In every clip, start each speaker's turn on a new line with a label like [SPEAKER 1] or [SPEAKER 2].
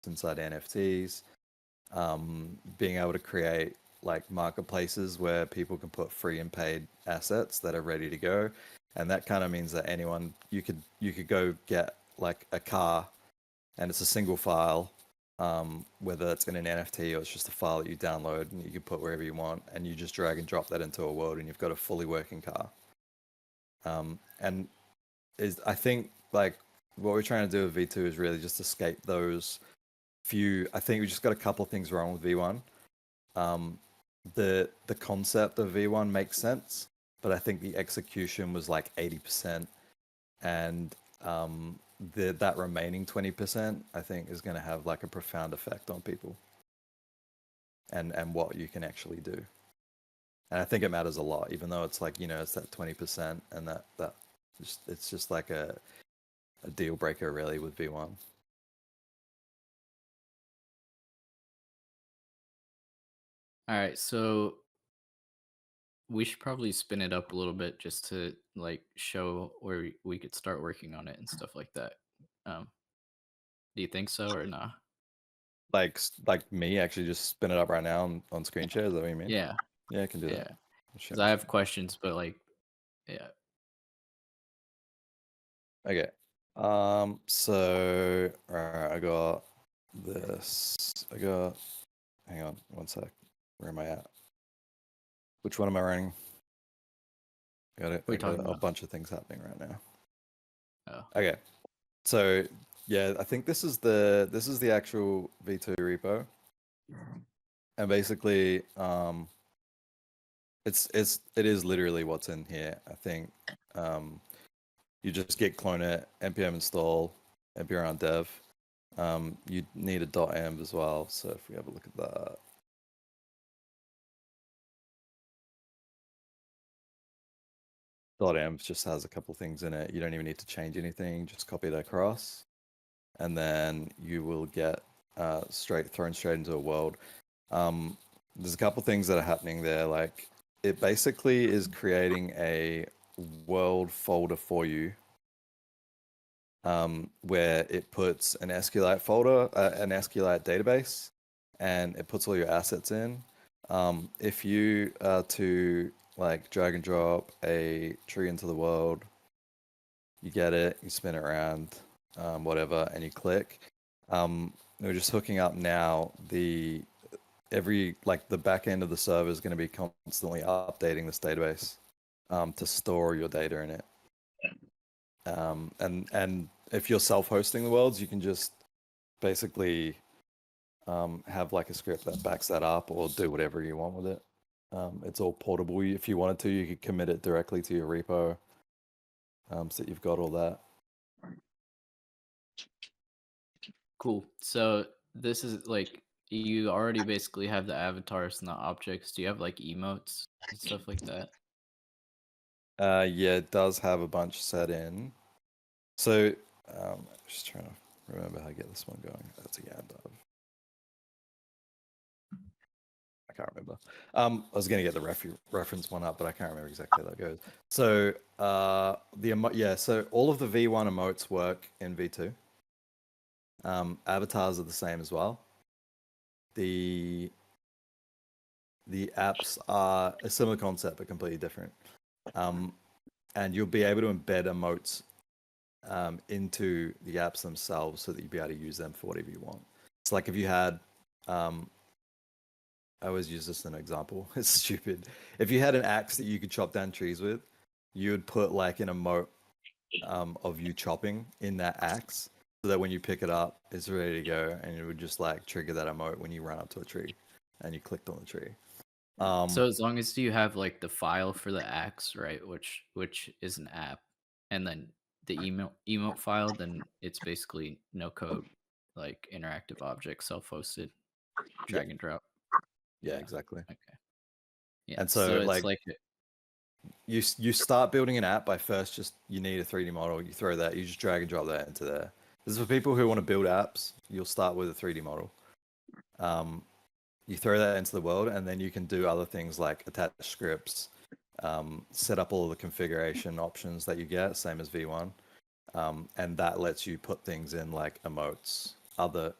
[SPEAKER 1] inside NFTs, being able to create like marketplaces where people can put free and paid assets that are ready to go, and that kind of means that anyone you could go get like a car, and it's a single file, whether it's in an NFT or it's just a file that you download and you can put wherever you want, and you just drag and drop that into a world, and you've got a fully working car. And is I think like what we're trying to do with V2 is really just escape those few. I think we just got a couple of things wrong with V1. The concept of V1 makes sense, but I think the execution was like 80%, and that remaining 20%, I think, is going to have like a profound effect on people and what you can actually do. And I think it matters a lot, even though it's like, it's that 20%, and that it's just like a deal breaker really with V1.
[SPEAKER 2] All right, so we should probably spin it up a little bit just to like show where we could start working on it and stuff like that. Um, do you think so or not?
[SPEAKER 1] Like me actually just spin it up right now on screen share. Is that what you mean?
[SPEAKER 2] Yeah,
[SPEAKER 1] Yeah, I can do that.
[SPEAKER 2] yeah.
[SPEAKER 1] I'll share
[SPEAKER 2] Because
[SPEAKER 1] my
[SPEAKER 2] I have
[SPEAKER 1] screen.
[SPEAKER 2] questions, but like, yeah.
[SPEAKER 1] Okay. So alright, I got this. Hang on one sec. Where am I at? Which one am I running? Got it.
[SPEAKER 2] What are
[SPEAKER 1] I
[SPEAKER 2] you talking
[SPEAKER 1] got a
[SPEAKER 2] about?
[SPEAKER 1] bunch of things happening right now.
[SPEAKER 2] Oh,
[SPEAKER 1] Okay. So yeah, I think this is the actual V2 repo. And basically, it is literally what's in here. I think you just git clone it, npm install, npm run dev. You need a .env as well. So if we have a look at that, .env just has a couple things in it. You don't even need to change anything. Just copy it across, and then you will get thrown straight into a world. There's a couple things that are happening there. Like it basically is creating a world folder for you, where it puts an SQLite folder, an SQLite database, and it puts all your assets in. If you are to like drag and drop a tree into the world, you get it, you spin it around, whatever, and you click. We're just hooking up now. The back end of the server is going to be constantly updating this database to store your data in it. And if you're self-hosting the worlds, you can just basically have like a script that backs that up, or do whatever you want with it. It's all portable. If you wanted to, you could commit it directly to your repo, so you've got all that.
[SPEAKER 2] cool. So this is like you already basically have the avatars and the objects. Do you have like emotes and stuff like that?
[SPEAKER 1] Yeah, it does have a bunch set in. So just trying to remember how to get this one going. That's a end of. I can't remember. I was going to get the reference one up, but I can't remember exactly how that goes. So so all of the V1 emotes work in V2. Avatars are the same as well. The apps are a similar concept but completely different. And you'll be able to embed emotes into the apps themselves, so that you'll be able to use them for whatever you want. It's like if you had, I always use this as an example. It's stupid. If you had an axe that you could chop down trees with, you would put like an emote of you chopping in that axe, so that when you pick it up, it's ready to go, and it would just like trigger that emote when you run up to a tree and you clicked on the tree.
[SPEAKER 2] So as long as you have like the file for the axe, right, which is an app, and then the emote file, then it's basically no code, like interactive object, self-hosted,
[SPEAKER 1] Yeah,
[SPEAKER 2] drag and drop.
[SPEAKER 1] yeah,
[SPEAKER 2] Yeah.
[SPEAKER 1] exactly.
[SPEAKER 2] Okay. Yeah.
[SPEAKER 1] And
[SPEAKER 2] So
[SPEAKER 1] so
[SPEAKER 2] it's
[SPEAKER 1] like
[SPEAKER 2] like
[SPEAKER 1] you start building an app by first just you need a 3D model. You throw that, you just drag and drop that into there. This is for people who want to build apps. You'll start with a 3D model. You throw that into the world, and then you can do other things like attach scripts, set up all the configuration options that you get, same as V1, and that lets you put things in like emotes, other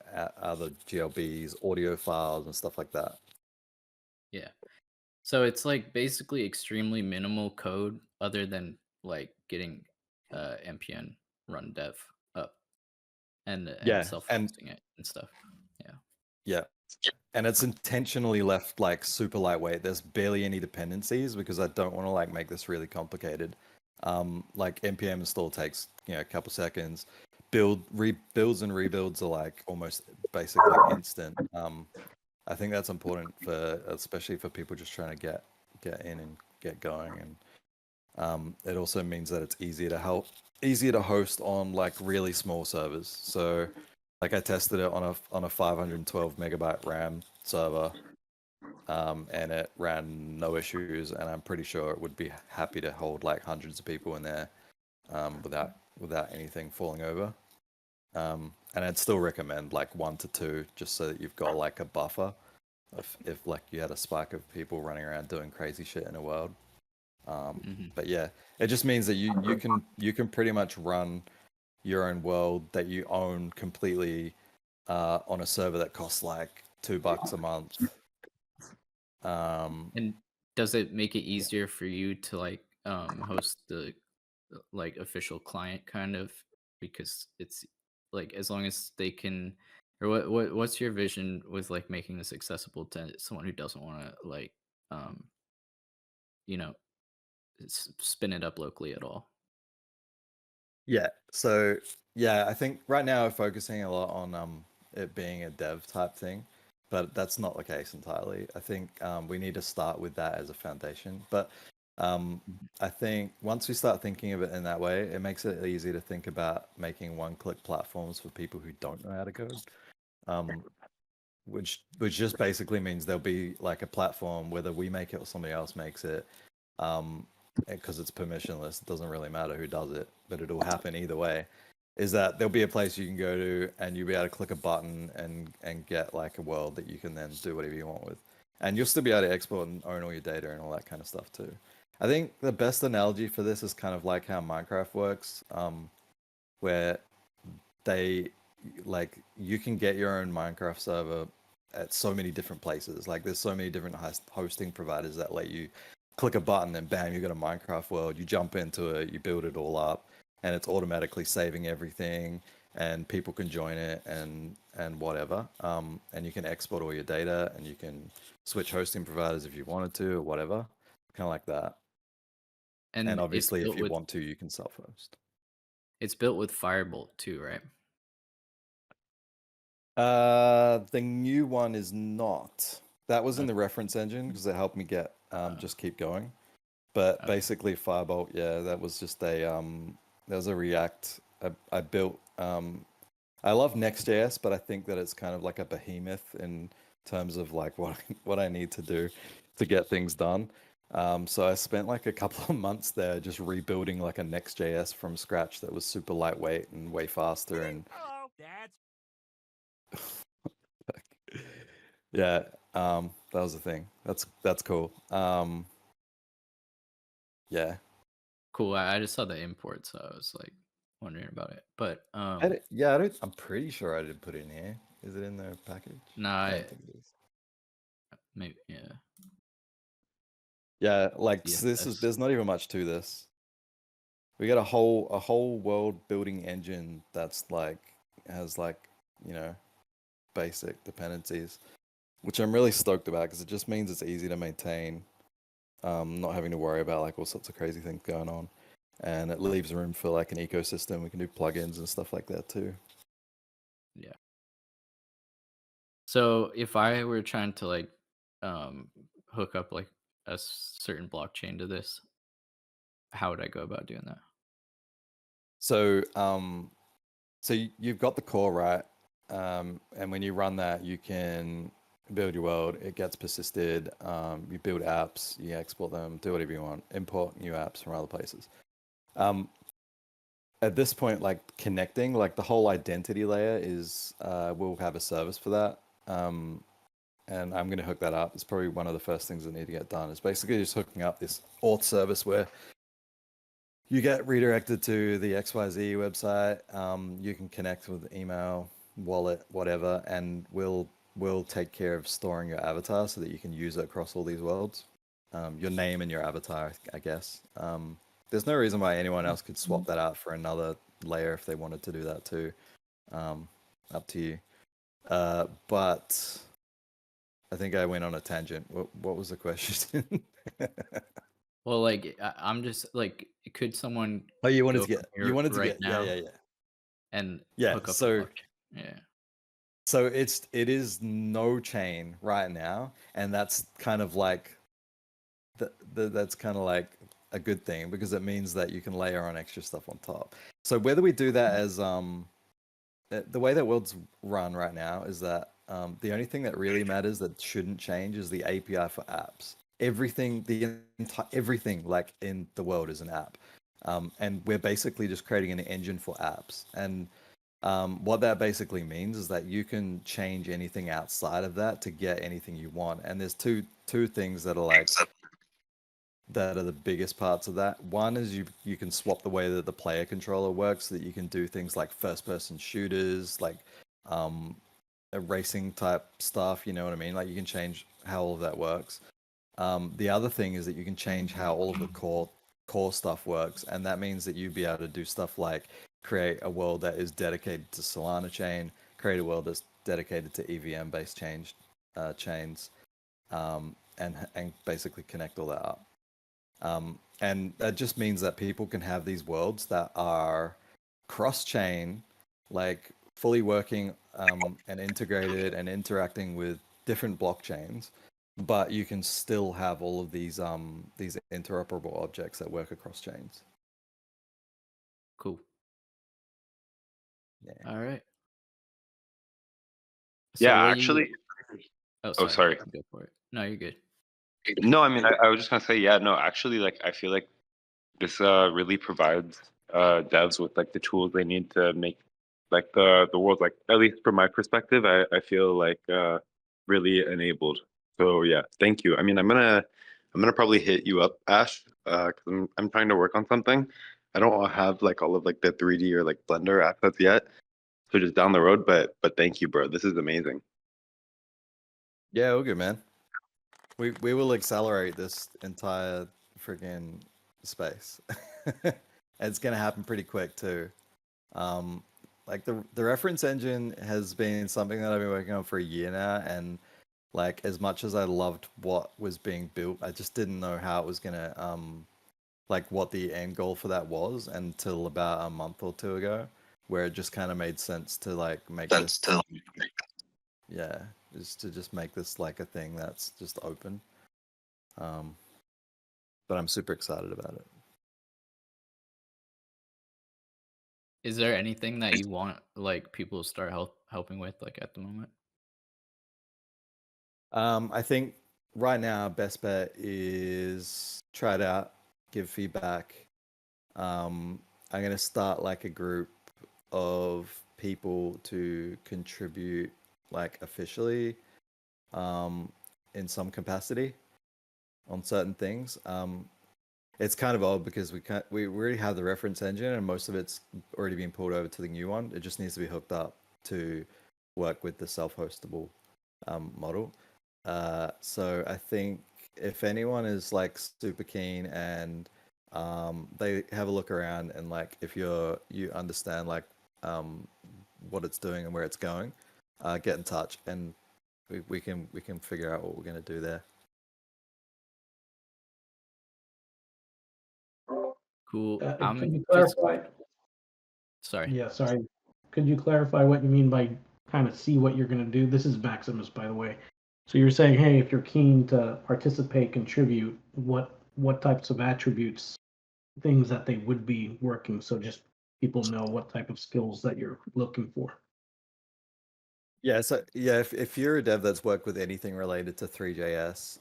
[SPEAKER 1] GLBs, audio files, and stuff like that.
[SPEAKER 2] Yeah. So it's like basically extremely minimal code other than like getting npm run dev up and
[SPEAKER 1] Yeah, and
[SPEAKER 2] self-hosting it and stuff. Yeah.
[SPEAKER 1] yeah, and it's intentionally left like super lightweight. There's barely any dependencies because I don't want to like make this really complicated. Like npm install takes a couple seconds. Rebuilds and rebuilds are like almost basically instant. I think that's important for especially for people just trying to get in and get going, and it also means that it's easier to host on like really small servers. So like I tested it on a 512 megabyte RAM server, and it ran no issues, and I'm pretty sure it would be happy to hold like hundreds of people in there, without anything falling over. And I'd still recommend like 1 to 2, just so that you've got like a buffer if like you had a spike of people running around doing crazy shit in a world.
[SPEAKER 2] Hmm.
[SPEAKER 1] But yeah, it just means that you can pretty much run your own world that you own completely, on a server that costs like $2 a month. Um,
[SPEAKER 2] And does it make it easier for you to like host the like official client kind of, because it's like as long as they can, or what's your vision with like making this accessible to someone who doesn't want to like um you know spin it up locally at all?
[SPEAKER 1] yeah, so yeah, I think right now we're focusing a lot on it being a dev type thing, but that's not the case entirely. I think we need to start with that as a foundation. But um,
[SPEAKER 2] Mhm.
[SPEAKER 1] I think once we start thinking of it in that way, it makes it easy to think about making one-click platforms for people who don't know how to code. Um, which just basically means there'll be like a platform, whether we make it or somebody else makes it, um, because it's permissionless. It doesn't really matter who does it, but it'll happen either way. Is that there'll be a place you can go to, and you'll be able to click a button and get like a world that you can then do whatever you want with, and you'll still be able to export and own all your data and all that kind of stuff too. I think the best analogy for this is kind of like how Minecraft works, where they like you can get your own Minecraft server at so many different places. Like there's so many different hosting providers that let you click a button and bam, you got a Minecraft world. You jump into it, you build it all up, and it's automatically saving everything, and people can join it and whatever. And you can export all your data, and you can switch hosting providers if you wanted to or whatever, kind of like that. And
[SPEAKER 2] And
[SPEAKER 1] obviously, if you want to, you can self-host.
[SPEAKER 2] it's built with Firebolt too, right?
[SPEAKER 1] The new one is not. That was in the
[SPEAKER 2] Okay.
[SPEAKER 1] reference engine because it helped me get
[SPEAKER 2] Uh,
[SPEAKER 1] just keep going. But
[SPEAKER 2] okay.
[SPEAKER 1] basically, Firebolt, yeah, that was just that was a React. I built. I love Next.js, but I think that it's kind of like a behemoth in terms of like what I need to do to get things done. So I spent like a couple of months there just rebuilding like a Next.js from scratch that was super lightweight and way faster and yeah, that was the thing. That's cool. Yeah.
[SPEAKER 2] Cool. I just saw the import, so I was like wondering about it. But
[SPEAKER 1] Yeah, I'm pretty sure I did put it in here. Is it in the package?
[SPEAKER 2] no,
[SPEAKER 1] I
[SPEAKER 2] I
[SPEAKER 1] don't think it is.
[SPEAKER 2] maybe yeah.
[SPEAKER 1] Yeah, like so
[SPEAKER 2] CSS.
[SPEAKER 1] there's not even much to this. We got a whole world building engine that's like has like, you know, basic dependencies, which I'm really stoked about because it just means it's easy to maintain, not having to worry about like all sorts of crazy things going on. And it leaves room for like an ecosystem. We can do plugins and stuff like that too.
[SPEAKER 2] Yeah. So if I were trying to like um hook up like a certain blockchain to this, how would I go about doing that?
[SPEAKER 1] So, you've got the core right, and when you run that, you can build your world. It gets persisted. You build apps, you export them, do whatever you want, import new apps from other places. Um, at this point, like connecting, like the whole identity layer is, we'll have a service for that. And I'm going to hook that up. It's probably one of the first things that need to get done. Is basically just hooking up this auth service where you get redirected to the XYZ website. You can connect with email. wallet, whatever, and we'll take care of storing your avatar so that you can use it across all these worlds. Your name and your avatar, I guess. There's no reason why anyone else could swap that out for another layer if they wanted to do that too. Up to you. But I think I went on a tangent. What was the question?
[SPEAKER 2] Well, like I'm just like, could someone
[SPEAKER 1] Oh, you wanted
[SPEAKER 2] go
[SPEAKER 1] to
[SPEAKER 2] from
[SPEAKER 1] get,
[SPEAKER 2] here right now
[SPEAKER 1] yeah.
[SPEAKER 2] and
[SPEAKER 1] Yeah,
[SPEAKER 2] hook up a
[SPEAKER 1] so
[SPEAKER 2] blockchain? Yeah.
[SPEAKER 1] so it is no chain right now, and that's kind of like that's kind of like a good thing because it means that you can layer on extra stuff on top. So whether we do that as the way that worlds run right now is that the only thing that really matters that shouldn't change is the API for apps. Everything, the entire everything like in the world is an app, and we're basically just creating an engine for apps. And what that basically means is that you can change anything outside of that to get anything you want. And there's two things that are like that are the biggest parts of that. One is you can swap the way that the player controller works so that you can do things like first person shooters, like um, a racing type stuff. You know what I mean? Like you can change how all of that works. The other thing is that you can change how all of the core stuff works, and that means that you'd be able to do stuff like create a world that is dedicated to Solana chain, create a world that's dedicated to EVM based chains, and basically connect all that up. And that just means that people can have these worlds that are cross chain, like fully working and integrated and interacting with different blockchains, but you can still have all of these interoperable objects that work across chains.
[SPEAKER 2] Cool.
[SPEAKER 1] Yeah.
[SPEAKER 2] All right. So
[SPEAKER 3] Yeah,
[SPEAKER 2] will you?
[SPEAKER 3] actually.
[SPEAKER 2] Oh,
[SPEAKER 3] Oh,
[SPEAKER 2] sorry.
[SPEAKER 3] sorry.
[SPEAKER 2] Go for it. No, you're good.
[SPEAKER 3] No, I mean, I was just gonna say, yeah, no, actually, like, I feel like this really provides devs with like the tools they need to make like the world, like at least from my perspective, I feel like really enabled. So yeah, thank you. I mean, I'm gonna probably hit you up, Ash, because I'm trying to work on something. I don't have like all of like the 3D or like Blender assets yet, so just down the road. But thank you, bro. This is amazing.
[SPEAKER 1] Yeah, all good, man. We will accelerate this entire freaking space. It's gonna happen pretty quick too. Um, like the reference engine has been something that I've been working on for a year now, and like as much as I loved what was being built, I just didn't know how it was gonna like what the end goal for that was until about a month or two ago, where it just kind of made sense to like make this, yeah, is to just make this like a thing that's just open. Um, but I'm super excited about it.
[SPEAKER 2] Is there anything that you want like people to start helping with like at the moment?
[SPEAKER 1] I think right now best bet is try it out, give feedback. I'm gonna start like a group of people to contribute like officially in some capacity on certain things. It's kind of odd because we already have the reference engine and most of it's already been pulled over to the new one. It just needs to be hooked up to work with the self-hostable model. So I think if anyone is like super keen and they have a look around and like if you understand like what it's doing and where it's going, get in touch and we can figure out what we're gonna do there.
[SPEAKER 2] Cool.
[SPEAKER 4] Could
[SPEAKER 2] I'm
[SPEAKER 4] you
[SPEAKER 2] just
[SPEAKER 4] clarify?
[SPEAKER 2] sorry.
[SPEAKER 4] Yeah, sorry. Could you clarify what you mean by kind of see what you're going to do? This is Maximus, by the way. So you're saying, hey, if you're keen to participate, contribute, what types of attributes, things that they would be working, so just people know what type of skills that you're looking for.
[SPEAKER 1] Yeah, so yeah, if you're a dev that's worked with anything related to 3JS,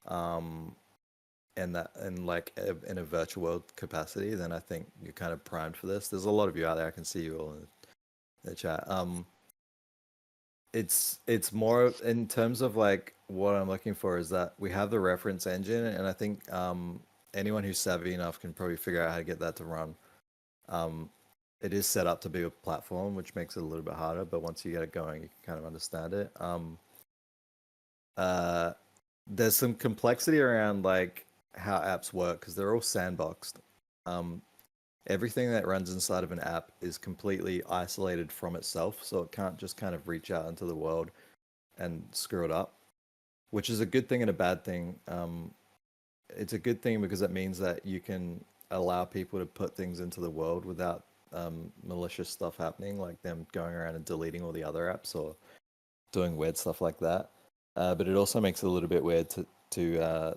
[SPEAKER 1] and that and like in a virtual world capacity, then I think you're kind of primed for this. There's a lot of you out there. I can see you all in the chat. It's more in terms of like what I'm looking for is that we have the reference engine, and I think anyone who's savvy enough can probably figure out how to get that to run. it is set up to be a platform, which makes it a little bit harder. But once you get it going, you can kind of understand it. There's some complexity around like how apps work because they're all sandboxed. Everything that runs inside of an app is completely isolated from itself, so it can't just kind of reach out into the world and screw it up, which is a good thing and a bad thing. It's a good thing because it means that you can allow people to put things into the world without malicious stuff happening, like them going around and deleting all the other apps or doing weird stuff like that. But it also makes it a little bit weird to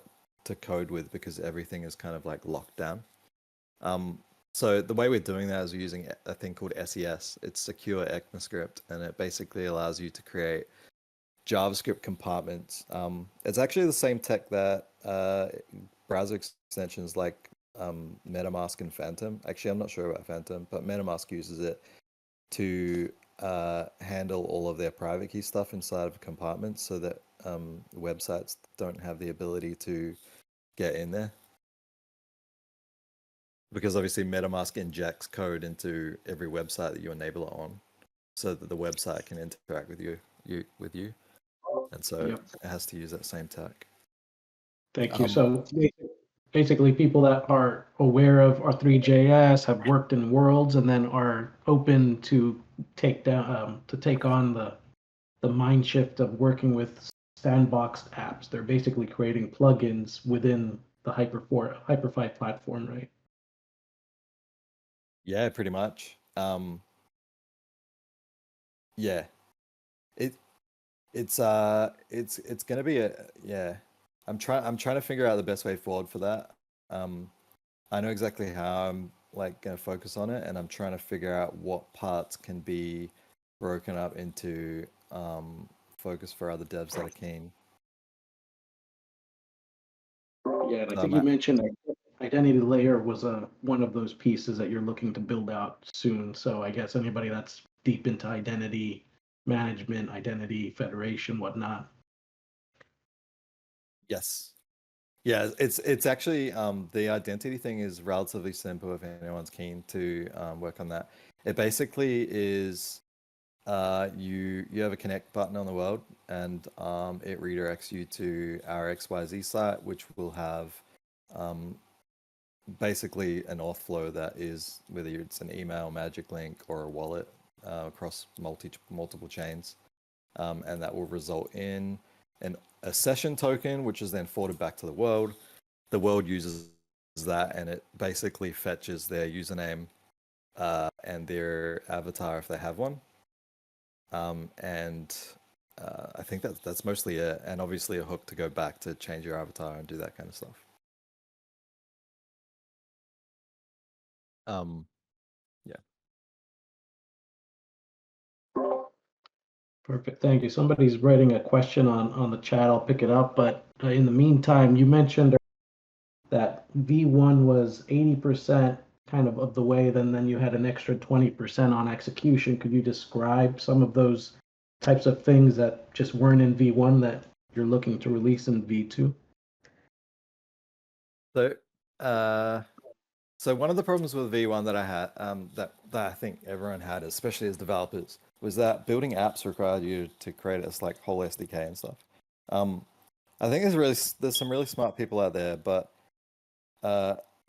[SPEAKER 1] code with because everything is kind of like locked down. So the way we're doing that is we're using a thing called SES. It's Secure ECMAScript, and it basically allows you to create JavaScript compartments. It's actually the same tech that browser extensions like MetaMask and Phantom. Actually, I'm not sure about Phantom, but MetaMask uses it to handle all of their private key stuff inside of compartments so that websites don't have the ability to get in there. Because obviously MetaMask injects code into every website that you enable it on so that the website can interact with you. And so
[SPEAKER 4] Yep.
[SPEAKER 1] it has to use that same tech.
[SPEAKER 4] Thank you. So basically people that are aware of R3JS, have worked in worlds, and then are open to take on the mind shift of working with sandboxed apps. They're basically creating plugins within the Hyperfy platform, right?
[SPEAKER 1] Yeah, pretty much. Yeah. It's gonna be I'm trying to figure out the best way forward for that. I know exactly how I'm like gonna focus on it, and I'm trying to figure out what parts can be broken up into focus for other devs that are keen.
[SPEAKER 4] Yeah, and I think you mentioned identity layer was one of those pieces that you're looking to build out soon. So I guess anybody that's deep into identity management, identity federation, whatnot.
[SPEAKER 1] Yes. Yeah, it's actually the identity thing is relatively simple if anyone's keen to work on that. It basically is you have a connect button on the world, and it redirects you to our XYZ site, which will have basically an auth flow that is whether it's an email, magic link, or a wallet across multiple chains, and that will result in a session token, which is then forwarded back to the world. The world uses that, and it basically fetches their username and their avatar if they have one. And I think that's mostly it, and obviously a hook to go back to change your avatar and do that kind of stuff. Yeah.
[SPEAKER 4] Perfect. Thank you. Somebody's writing a question on the chat. I'll pick it up. But in the meantime, you mentioned that V1 was 80% kind of the way, then you had an extra 20% on execution. Could you describe some of those types of things that just weren't in V1 that you're looking to release in V2?
[SPEAKER 1] So one of the problems with V1 that I had, that I think everyone had, especially as developers, was that building apps required you to create this like whole SDK and stuff. I think there's some really smart people out there, but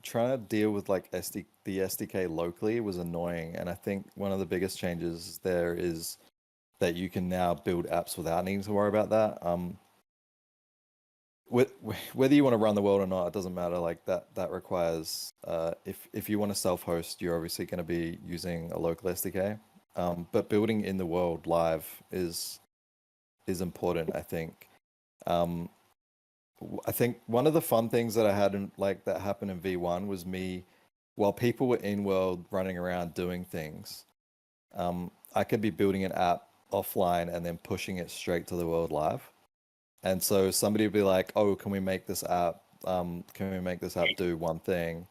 [SPEAKER 1] trying to deal with like the SDK locally was annoying. And I think one of the biggest changes there is that you can now build apps without needing to worry about that. Whether you want to run the world or not, it doesn't matter. Like that requires if you want to self-host, you're obviously going to be using a local SDK. But building in the world live is important, I think. I think one of the fun things that I had that happened in V1 was me, while people were in world running around doing things, I could be building an app offline and then pushing it straight to the world live. And so somebody would be like, "Oh, can we make this app? Can we make this app do one thing?"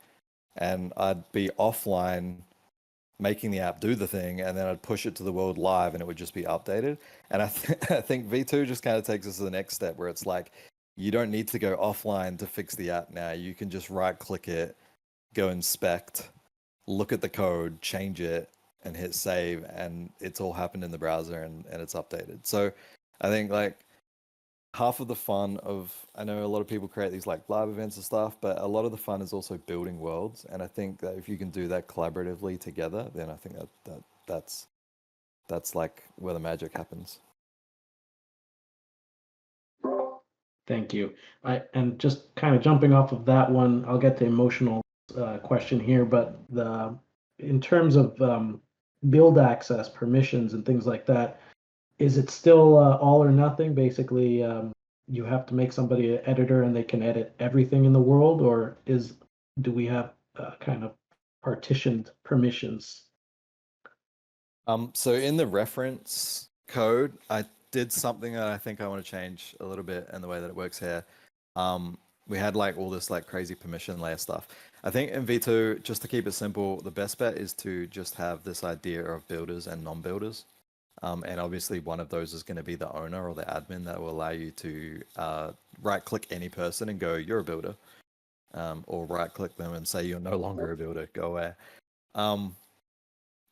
[SPEAKER 1] And I'd be offline making the app do the thing, and then I'd push it to the world live, and it would just be updated. And I think V2 just kind of takes us to the next step, where it's like, you don't need to go offline to fix the app now. You can just right-click it, go inspect, look at the code, change it, and hit save, and it's all happened in the browser and it's updated. So I think like half of the fun of, I know a lot of people create these like live events and stuff, but a lot of the fun is also building worlds. And I think that if you can do that collaboratively together, then I think that's like where the magic happens.
[SPEAKER 4] Thank you. And just kind of jumping off of that one, I'll get to emotional question here, but in terms of build access, permissions, and things like that, is it still all or nothing? Basically, you have to make somebody an editor and they can edit everything in the world, or do we have kind of partitioned permissions?
[SPEAKER 1] So in the reference code, I did something that I think I want to change a little bit in the way that it works here. We had like all this like crazy permission layer stuff. I think in V2, just to keep it simple, the best bet is to just have this idea of builders and non-builders. And obviously one of those is going to be the owner or the admin that will allow you to right click any person and go, you're a builder. Or right click them and say, you're no longer a builder, go away.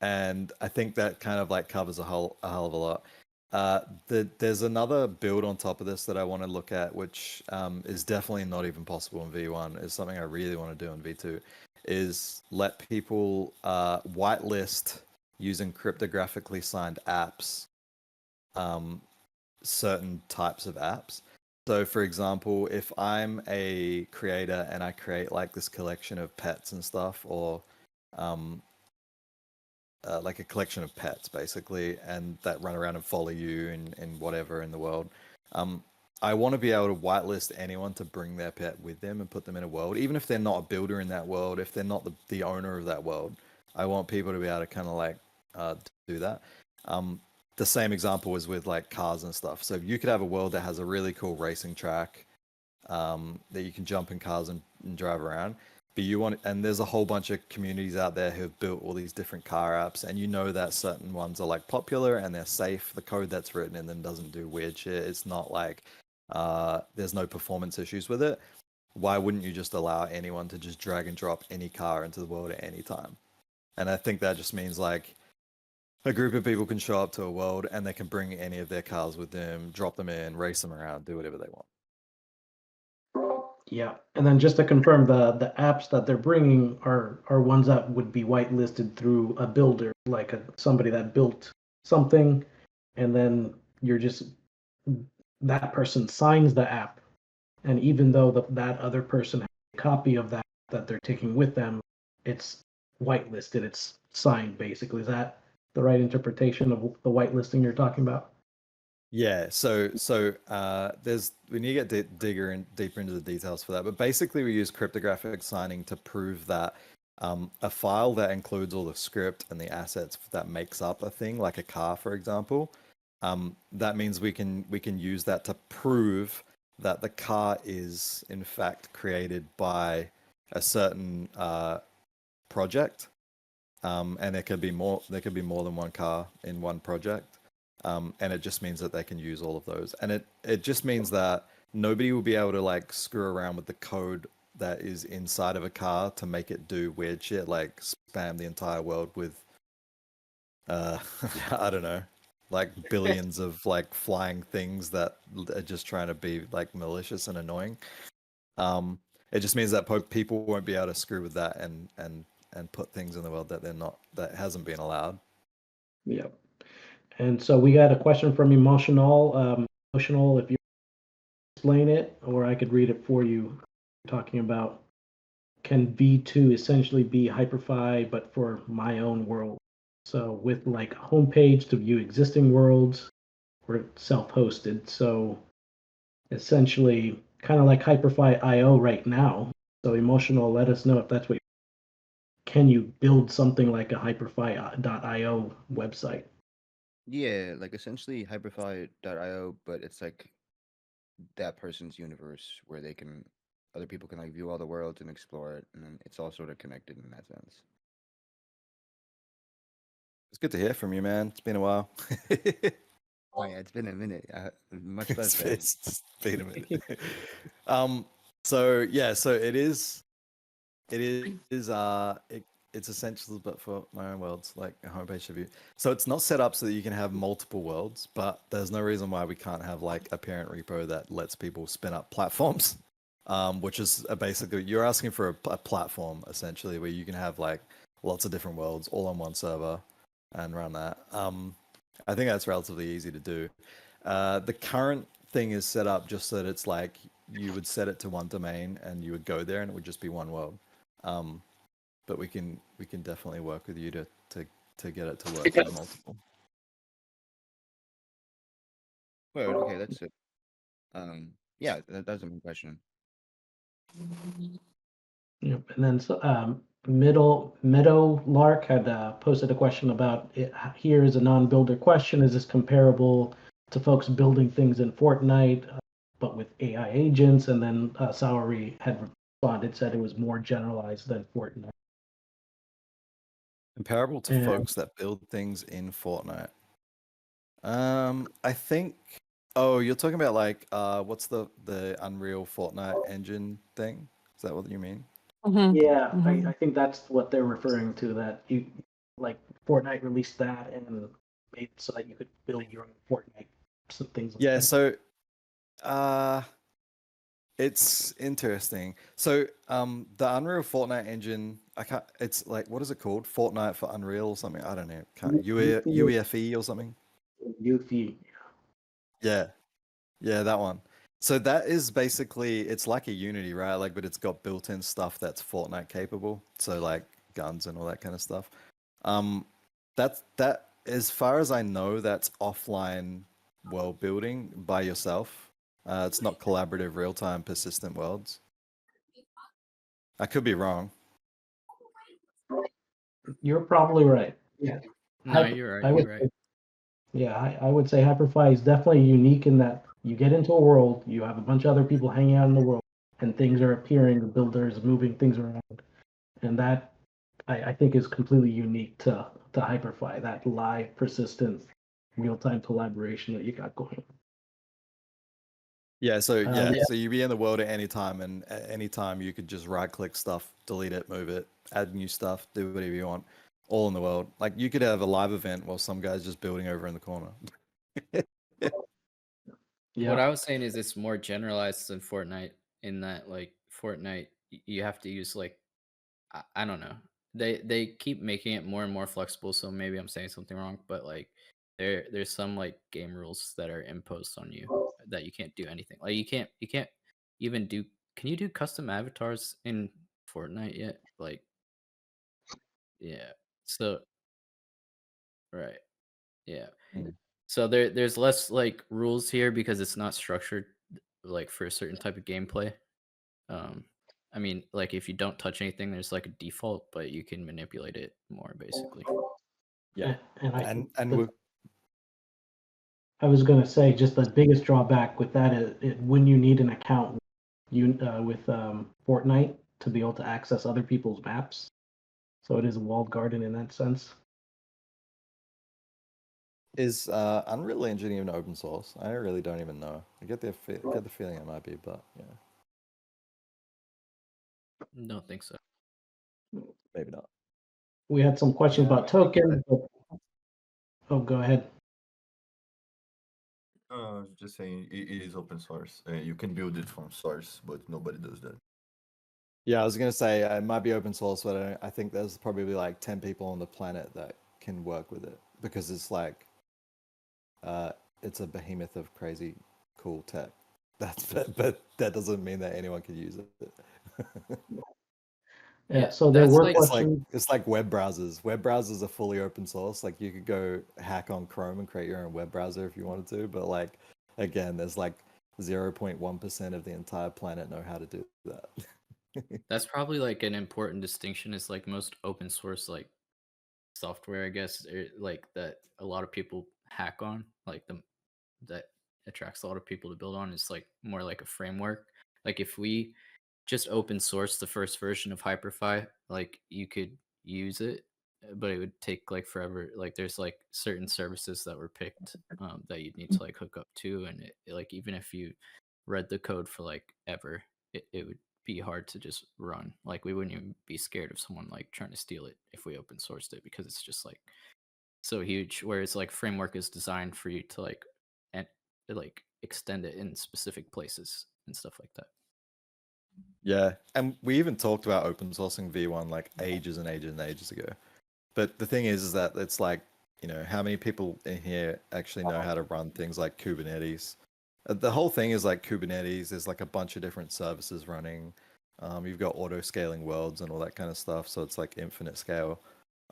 [SPEAKER 1] And I think that kind of like covers a hell of a lot. There's another build on top of this that I want to look at, which is definitely not even possible in V1. Is something I really want to do in V2, is let people whitelist using cryptographically signed apps, certain types of apps. So for example, if I'm a creator and I create like this collection of pets and stuff, or like a collection of pets basically, and that run around and follow you and whatever in the world. I want to be able to whitelist anyone to bring their pet with them and put them in a world, even if they're not a builder in that world, if they're not the owner of that world. I want people to be able to kind of like do that. The same example is with like cars and stuff. So you could have a world that has a really cool racing track that you can jump in cars and drive around. But you want, and there's a whole bunch of communities out there who've built all these different car apps, and you know that certain ones are like popular and they're safe. The code that's written in them doesn't do weird shit. It's not like there's no performance issues with it. Why wouldn't you just allow anyone to just drag and drop any car into the world at any time? And I think that just means like a group of people can show up to a world and they can bring any of their cars with them, drop them in, race them around, do whatever they want.
[SPEAKER 4] Yeah, and then just to confirm, the apps that they're bringing are ones that would be whitelisted through a builder, like somebody that built something, and then you're just that person signs the app, and even though that other person has a copy of that they're taking with them, it's whitelisted, it's signed basically. Is that the right interpretation of the whitelisting you're talking about?
[SPEAKER 1] Yeah, so there's, we need to get deeper into the details for that, but basically we use cryptographic signing to prove that a file that includes all the script and the assets that makes up a thing, like a car, for example, that means we can use that to prove that the car is in fact created by a certain project, and there could be more than one car in one project. And it just means that they can use all of those. And it just means that nobody will be able to like screw around with the code that is inside of a car to make it do weird shit, like spam the entire world with, I don't know, like billions of like flying things that are just trying to be like malicious and annoying. It just means that people won't be able to screw with that and put things in the world that hasn't been allowed.
[SPEAKER 4] Yep. And so we got a question from Emotional. Emotional, if you explain it, or I could read it for you. Talking about, can V2 essentially be Hyperfy, but for my own world? So with like a homepage to view existing worlds, or self-hosted. So essentially kind of like Hyperfy IO right now. So Emotional, let us know if that's what. Can you build something like a Hyperfy.io website?
[SPEAKER 5] Yeah, like essentially Hyperfy.io, but it's like that person's universe where other people can like view all the worlds and explore it, and then it's all sort of connected in that sense.
[SPEAKER 1] It's good to hear from you, man. It's been a while.
[SPEAKER 5] Oh yeah, it's been a minute. Much better.
[SPEAKER 1] It's been a minute. So yeah, so it is it's essentials, but for my own worlds, like a homepage review. So it's not set up so that you can have multiple worlds, but there's no reason why we can't have like a parent repo that lets people spin up platforms, which is basically you're asking for a platform essentially where you can have like lots of different worlds all on one server and run that. I think that's relatively easy to do. The current thing is set up just so that it's like you would set it to one domain and you would go there and it would just be one world. But we can definitely work with you to get it to work for multiple.
[SPEAKER 5] Well, okay, that's it. Yeah, that's my question.
[SPEAKER 4] Yep. And then Meadow Lark had posted a question about it. Here is a non-builder question. Is this comparable to folks building things in Fortnite, but with AI agents? And then Sowery had responded, said it was more generalized than Fortnite.
[SPEAKER 1] Comparable to folks that build things in Fortnite. I think. Oh, you're talking about like what's the Unreal Fortnite engine thing? Is that what you mean?
[SPEAKER 4] Yeah, I think that's what they're referring to. That you like Fortnite released that and made it so that you could build your own Fortnite things. Like
[SPEAKER 1] Yeah.
[SPEAKER 4] that.
[SPEAKER 1] So, it's interesting. So, the Unreal Fortnite engine, I can't. It's like what is it called? Fortnite for Unreal or something? I don't know. UEFE or something.
[SPEAKER 4] UEFE.
[SPEAKER 1] Yeah, that one. So that is basically it's like a Unity, right? Like, but it's got built-in stuff that's Fortnite capable. So like guns and all that kind of stuff. That as far as I know, that's offline world building by yourself. It's not collaborative, real-time, persistent worlds. I could be wrong.
[SPEAKER 4] You're probably right. Yeah.
[SPEAKER 2] No, you're right. You're right.
[SPEAKER 4] Yeah, I would say Hyperfy is definitely unique in that you get into a world, you have a bunch of other people hanging out in the world, and things are appearing, the builders moving things around. And that I think is completely unique to Hyperfy, that live, persistent, real-time collaboration that you got going.
[SPEAKER 1] Yeah, so
[SPEAKER 4] Yeah.
[SPEAKER 1] so you be in the world at any time, and at any time you could just right-click stuff, delete it, move it, add new stuff, do whatever you want, all in the world. Like you could have a live event while some guy's just building over in the corner.
[SPEAKER 4] Yeah.
[SPEAKER 2] What I was saying is it's more generalized than Fortnite in that like Fortnite you have to use like I don't know. They keep making it more and more flexible, so maybe I'm saying something wrong, but like there's some like game rules that are imposed on you that you can't do anything. Like you can't even do can you do custom avatars in Fortnite yet? Like yeah. So right. Yeah.
[SPEAKER 1] Mm.
[SPEAKER 2] So there's less like rules here because it's not structured like for a certain type of gameplay. I mean, like if you don't touch anything, there's like a default, but you can manipulate it more basically.
[SPEAKER 1] Yeah,
[SPEAKER 4] and I was going to say just the biggest drawback with that is when you need an account with Fortnite to be able to access other people's maps. So it is a walled garden in that sense.
[SPEAKER 1] Is Unreal Engine even open source? I really don't even know. I get the feeling it might be, but yeah,
[SPEAKER 2] Don't think so.
[SPEAKER 1] maybe not.
[SPEAKER 4] We had some questions about tokens. Oh, go ahead.
[SPEAKER 6] Just saying it is open source. You can build it from source, but nobody does that.
[SPEAKER 1] Yeah, I was gonna say it might be open source, but I think there's probably like 10 people on the planet that can work with it because it's like, it's a behemoth of crazy cool tech. But that doesn't mean that anyone can use it.
[SPEAKER 4] Yeah, so there were
[SPEAKER 1] questions. It's like web browsers. Web browsers are fully open source. Like you could go hack on Chrome and create your own web browser if you wanted to. But like, again, there's like 0.1% of the entire planet know how to do that.
[SPEAKER 2] That's probably like an important distinction is like most open source like software, I guess, like that a lot of people hack on, like that attracts a lot of people to build on is like more like a framework. Like if we just open source the first version of Hyperfy, like you could use it, but it would take like forever. Like there's like certain services that were picked that you'd need to like hook up to, and like even if you read the code for like ever, it would be hard to just run. Like we wouldn't even be scared of someone like trying to steal it if we open sourced it, because it's just like so huge. Whereas like framework is designed for you to like and like extend it in specific places and stuff like that.
[SPEAKER 1] Yeah, and we even talked about open sourcing V1 like ages and ages and ages ago. But the thing is that it's like, how many people in here actually know how to run things like Kubernetes? The whole thing is like Kubernetes. There's like a bunch of different services running. You've got auto scaling worlds and all that kind of stuff. So it's like infinite scale.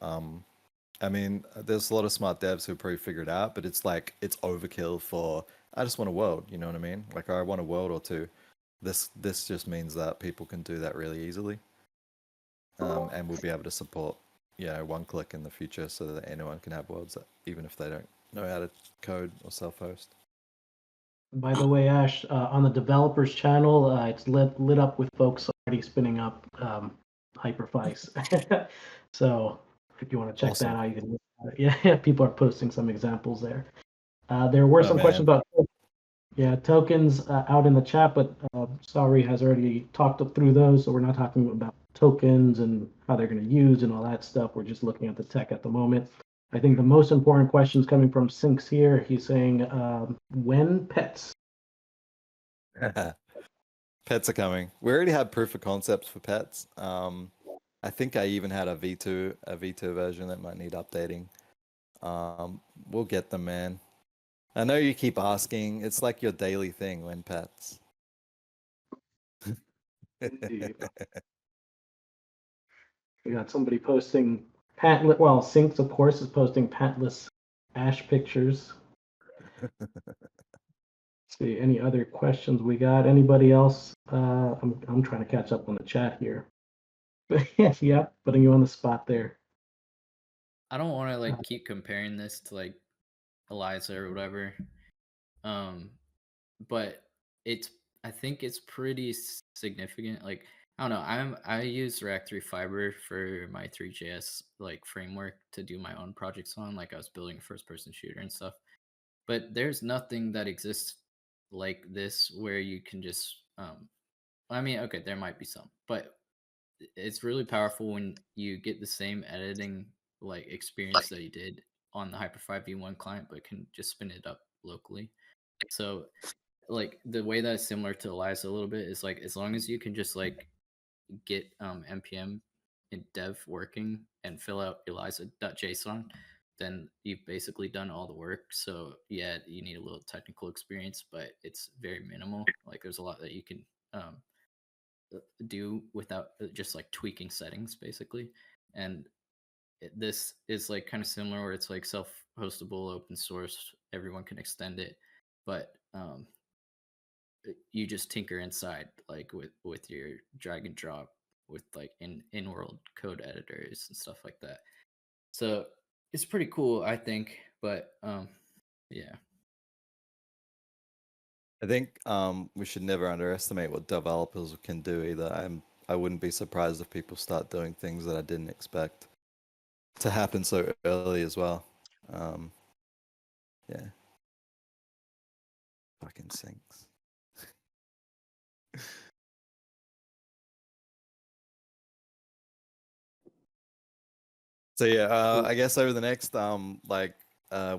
[SPEAKER 1] I mean, there's a lot of smart devs who probably figure it out, but it's like it's overkill for I just want a world. You know what I mean? Like I want a world or two. This just means that people can do that really easily, and we'll be able to support one click in the future so that anyone can have worlds, even if they don't know how to code or self-host.
[SPEAKER 4] By the way, Ash, on the developers channel, it's lit up with folks already spinning up Hyperfy. So if you want to check
[SPEAKER 1] Awesome.
[SPEAKER 4] that out, you can look at it. Yeah, people are posting some examples there. There were some questions about tokens out in the chat, but Sari has already talked through those, so we're not talking about tokens and how they're going to use and all that stuff. We're just looking at the tech at the moment. I think the most important question is coming from Sinks here. He's saying, when pets?
[SPEAKER 1] Pets are coming. We already had proof of concepts for pets. I think I even had a V2 version that might need updating. We'll get them, man. I know you keep asking. It's like your daily thing, when pets.
[SPEAKER 4] Indeed. We got somebody posting pantless. Well, Sinks, of course, is posting pantless Ash pictures. See any other questions we got? Anybody else? I'm trying to catch up on the chat here. Yeah, putting you on the spot there.
[SPEAKER 2] I don't want to like keep comparing this to like Eliza or whatever. But I think it's pretty significant. Like I don't know, I use React 3 Fiber for my 3JS like framework to do my own projects on. Like I was building a first person shooter and stuff. But there's nothing that exists like this where you can just I mean, okay, there might be some, but it's really powerful when you get the same editing like experience that you did on the Hyperfy V1 client, but can just spin it up locally. So like the way that's similar to Eliza a little bit is like as long as you can just like get npm in dev working and fill out eliza.json, then you've basically done all the work. So yeah, you need a little technical experience, but it's very minimal. Like there's a lot that you can do without just like tweaking settings basically. And this is like kind of similar where it's like self-hostable, open source, everyone can extend it, but you just tinker inside like with your drag and drop with like in world code editors and stuff like that. So it's pretty cool, I think. But yeah,
[SPEAKER 1] I think we should never underestimate what developers can do either. I wouldn't be surprised if people start doing things that I didn't expect to happen so early as well. Yeah. Fucking Sinks. So yeah, I guess over the next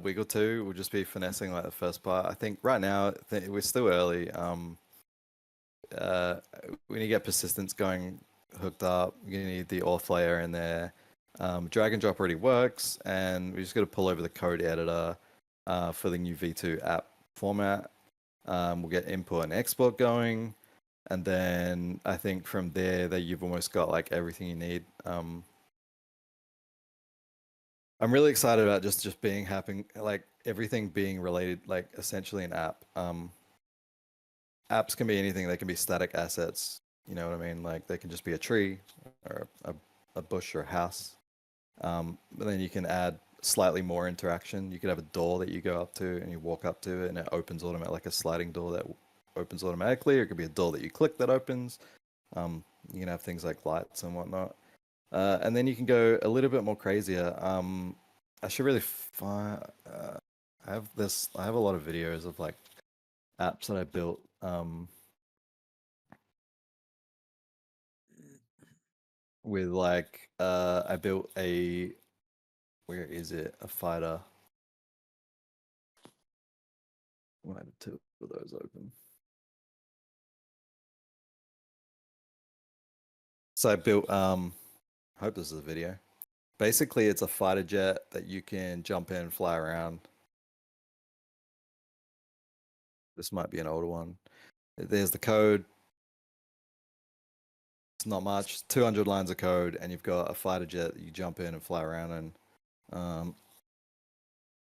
[SPEAKER 1] week or two, we'll just be finessing like the first part. I think right now we're still early. We need to get persistence going, hooked up. We need the auth layer in there. Drag and drop already works, and we just got to pull over the code editor for the new V2 app format. We'll get import and export going, and then I think from there that you've almost got like everything you need. I'm really excited about just being happy, like everything being related, like essentially an app. Apps can be anything. They can be static assets. You know what I mean? Like they can just be a tree or a bush or a house. But then you can add slightly more interaction. You could have a door that you go up to and you walk up to it and it opens automatically, like a sliding door that opens automatically. Or it could be a door that you click that opens. You can have things like lights and whatnot. And then you can go a little bit more crazier. I should really find. I have a lot of videos of like apps that I built. with like I built a, where is it? A fighter. Why did two of those open? So I built I hope this is a video. Basically it's a fighter jet that you can jump in and fly around. This might be an older one. There's the code. It's not much. 200 lines of code, and you've got a fighter jet that you jump in and fly around in.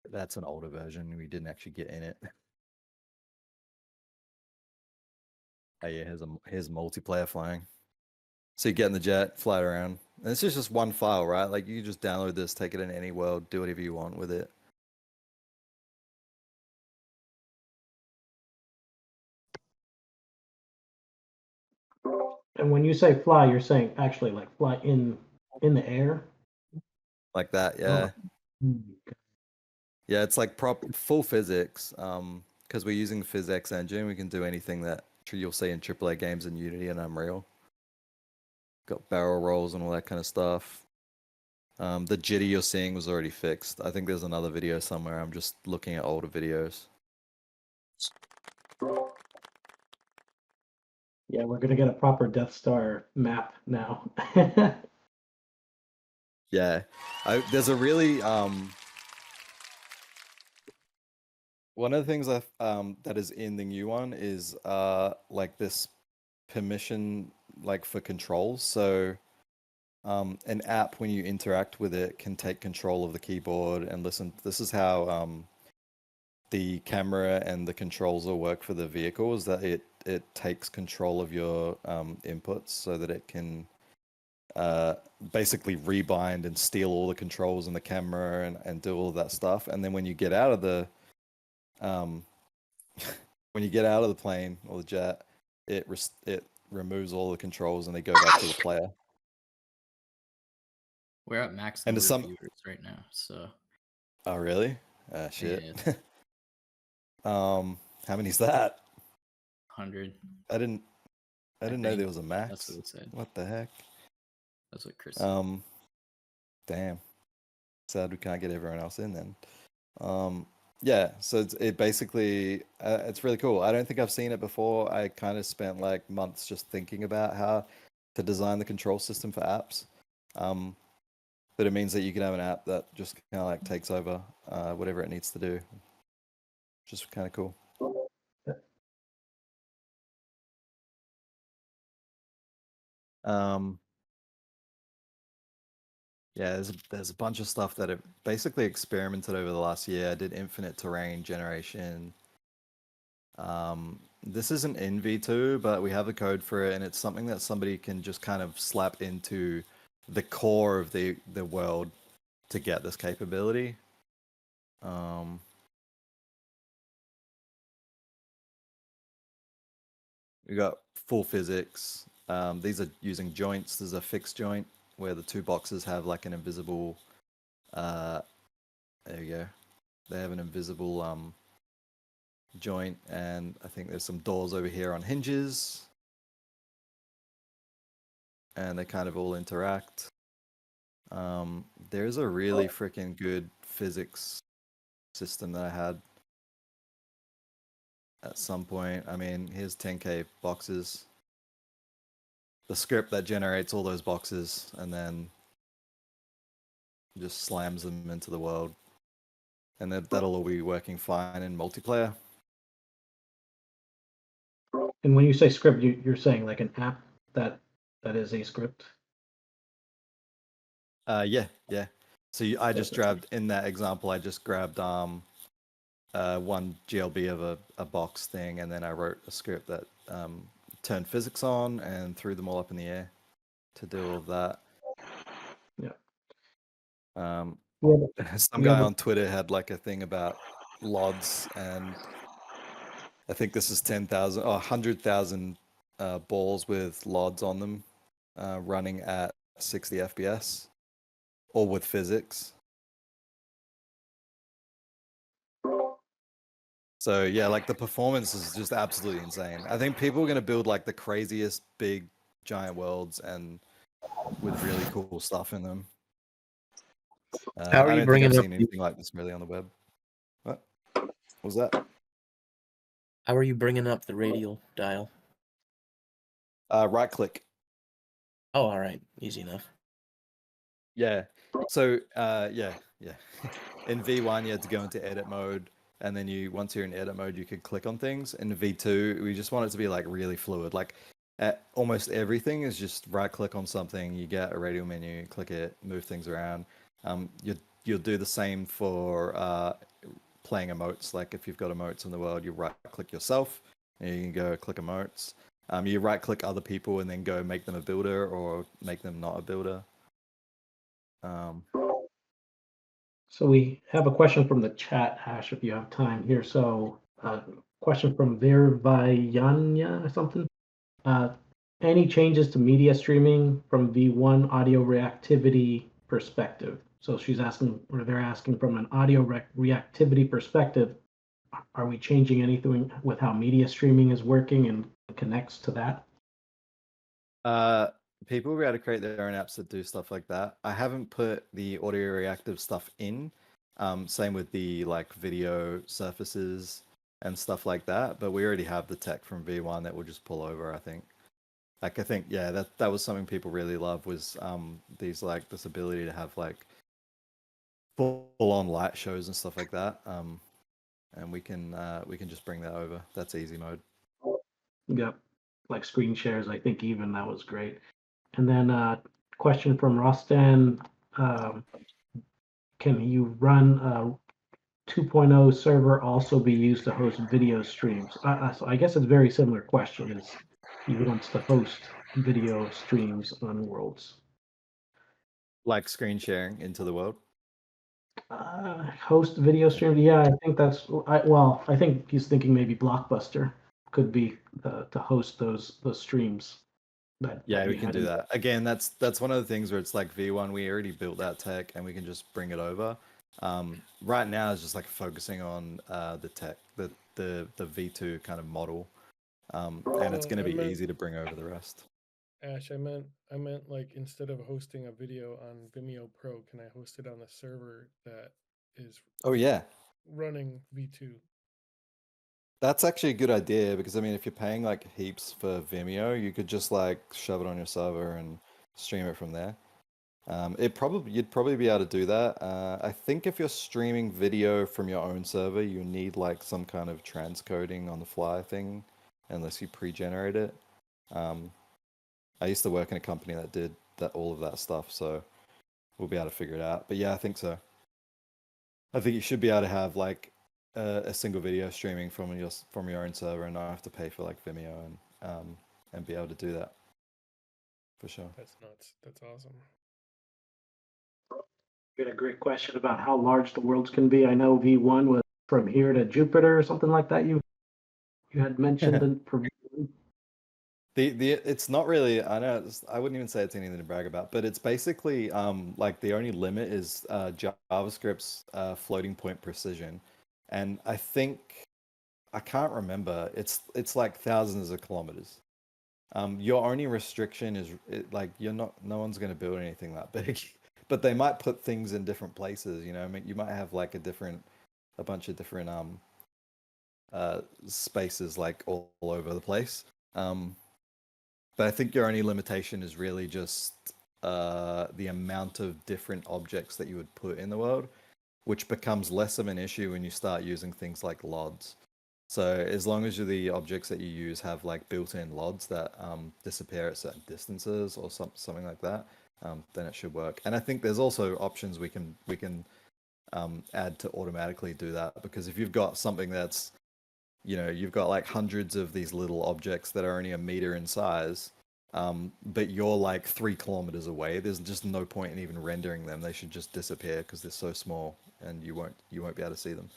[SPEAKER 1] That's an older version. We didn't actually get in it. Oh yeah, here's multiplayer flying. So you get in the jet, fly it around. And it's just one file, right? Like you just download this, take it in any world, do whatever you want with it.
[SPEAKER 4] And when you say fly, you're saying actually like fly in the air?
[SPEAKER 1] Like that, yeah.
[SPEAKER 4] Oh.
[SPEAKER 1] Yeah, it's like full physics. Because we're using the PhysX engine, we can do anything that you'll see in AAA games in Unity and Unreal. Got barrel rolls and all that kind of stuff. The jitty you're seeing was already fixed. I think there's another video somewhere. I'm just looking at older videos.
[SPEAKER 4] Yeah, we're gonna get a proper Death Star map now.
[SPEAKER 1] Yeah, there's a really one of the things that is in the new one is like this permission like for controls. So an app, when you interact with it, can take control of the keyboard and listen. This is how the camera and the controls will work for the vehicle, is that it takes control of your inputs so that it can basically rebind and steal all the controls and the camera and do all of that stuff. And then when you get out of the when you get out of the plane or the jet, it removes all the controls and they go back to the player.
[SPEAKER 2] We're at max
[SPEAKER 1] And
[SPEAKER 2] number
[SPEAKER 1] to some-
[SPEAKER 2] of viewers right now, so
[SPEAKER 1] Oh really? Shit.
[SPEAKER 2] Yeah.
[SPEAKER 1] How many's that?
[SPEAKER 2] 100.
[SPEAKER 1] I didn't know
[SPEAKER 2] think
[SPEAKER 1] there was a max.
[SPEAKER 2] That's what it said.
[SPEAKER 1] What the heck?
[SPEAKER 2] That's what Chris said.
[SPEAKER 1] Damn. Sad we can't get everyone else in then. Yeah, so it basically it's really cool. I don't think I've seen it before. I kind of spent like months just thinking about how to design the control system for apps. But it means that you can have an app that just kind of like takes over whatever it needs to do. Just kind of cool. Yeah, there's a bunch of stuff that I've basically experimented over the last year. I did infinite terrain generation. This isn't in V2, but we have the code for it, and it's something that somebody can just kind of slap into the core of the world to get this capability. We got full physics. These are using joints. There's a fixed joint where the two boxes have like an invisible. There you go. They have an invisible joint, and I think there's some doors over here on hinges, and they kind of all interact. There's a really freaking good physics system that I had at some point. I mean, here's 10k boxes. The script that generates all those boxes and then just slams them into the world. And that'll all be working fine in multiplayer.
[SPEAKER 4] And when you say script, you're saying like an app that is a script?
[SPEAKER 1] Yeah. So I just grabbed, in that example, I just grabbed one GLB of a box thing, and then I wrote a script that turned physics on and threw them all up in the air to do all of that.
[SPEAKER 4] Yeah.
[SPEAKER 1] Some guy on Twitter had like a thing about LODs, and I think this is 10,000 or 100,000 balls with LODs on them running at 60 FPS, all with physics. So yeah, like the performance is just absolutely insane. I think people are going to build like the craziest big giant worlds, and with really cool stuff in them.
[SPEAKER 7] How are
[SPEAKER 1] I
[SPEAKER 7] you
[SPEAKER 1] don't think
[SPEAKER 7] bringing
[SPEAKER 1] I've
[SPEAKER 7] up
[SPEAKER 1] seen
[SPEAKER 7] the-
[SPEAKER 1] anything like this really on the web. What was that?
[SPEAKER 7] How are you bringing up the radial dial?
[SPEAKER 1] Right click.
[SPEAKER 7] Oh, all right, easy enough.
[SPEAKER 1] Yeah. So yeah. In V1 you had to go into edit mode, and then once you're in edit mode you could click on things. In V2 we just want it to be like really fluid. Like almost everything is just right click on something, you get a radial menu, click it, move things around. You'll do the same for playing emotes. Like if you've got emotes in the world, you right click yourself and you can go click emotes. You right click other people and then go make them a builder or make them not a builder.
[SPEAKER 4] So we have a question from the chat, Ash, if you have time here. So question from Virvayanya or something. Any changes to media streaming from V1 audio reactivity perspective? So she's asking, or they're asking from an audio reactivity perspective, are we changing anything with how media streaming is working and connects to that?
[SPEAKER 1] People will be able to create their own apps that do stuff like that. I haven't put the audio reactive stuff in. Same with the like video surfaces and stuff like that. But we already have the tech from V1 that we'll just pull over, I think. Like I think, yeah, that was something people really love was these like this ability to have like full on light shows and stuff like that. And we can just bring that over. That's easy mode.
[SPEAKER 4] Yep. Like screen shares, I think even that was great. And then question from Rostan, can you run a 2.0 server also be used to host video streams? So I guess it's a very similar question. Is he wants to host video streams on Worlds?
[SPEAKER 1] Like screen sharing into the world.
[SPEAKER 4] Host video streams? Yeah, I think that's. I think he's thinking maybe Blockbuster could be to host those streams.
[SPEAKER 1] Yeah,
[SPEAKER 4] that
[SPEAKER 1] we
[SPEAKER 4] you
[SPEAKER 1] can
[SPEAKER 4] had
[SPEAKER 1] do
[SPEAKER 4] in-
[SPEAKER 1] that. Again, that's one of the things where it's like V1, we already built that tech and we can just bring it over. Right now is just like focusing on the tech, the V2 kind of model. And it's going to be easy to bring over the rest.
[SPEAKER 8] Ash, I meant like instead of hosting a video on Vimeo Pro, can I host it on a server that is
[SPEAKER 1] Oh yeah,
[SPEAKER 8] running V2?
[SPEAKER 1] that's actually a good idea because I mean, if you're paying like heaps for Vimeo, you could just like shove it on your server and stream it from there. You'd probably be able to do that. I think if you're streaming video from your own server, you need like some kind of transcoding on the fly thing, unless you pre-generate it. I used to work in a company that did all of that stuff, so we'll be able to figure it out. But yeah, I think so. I think you should be able to have like a single video streaming from your own server and not have to pay for like Vimeo and be able to do that for sure.
[SPEAKER 8] That's nuts. That's awesome.
[SPEAKER 4] You had a great question about how large the worlds can be. I know V1 was from here to Jupiter or something like that. You had mentioned for V1.
[SPEAKER 1] It's not really, I know I wouldn't even say it's anything to brag about, but it's basically like the only limit is JavaScript's floating point precision, and I can't remember, it's like thousands of kilometers. Your only restriction is like no one's going to build anything that big, but they might put things in different places. You know, I mean, you might have like a bunch of different spaces like all over the place. But I think your only limitation is really just the amount of different objects that you would put in the world, which becomes less of an issue when you start using things like LODs. So as long as the objects that you use have like built-in LODs that disappear at certain distances or something like that, then it should work. And I think there's also options we can add to automatically do that, because if you've got something that's, you've got like hundreds of these little objects that are only a meter in size, but you're like 3 kilometers away, there's just no point in even rendering them. They should just disappear because they're so small and you won't be able to see them.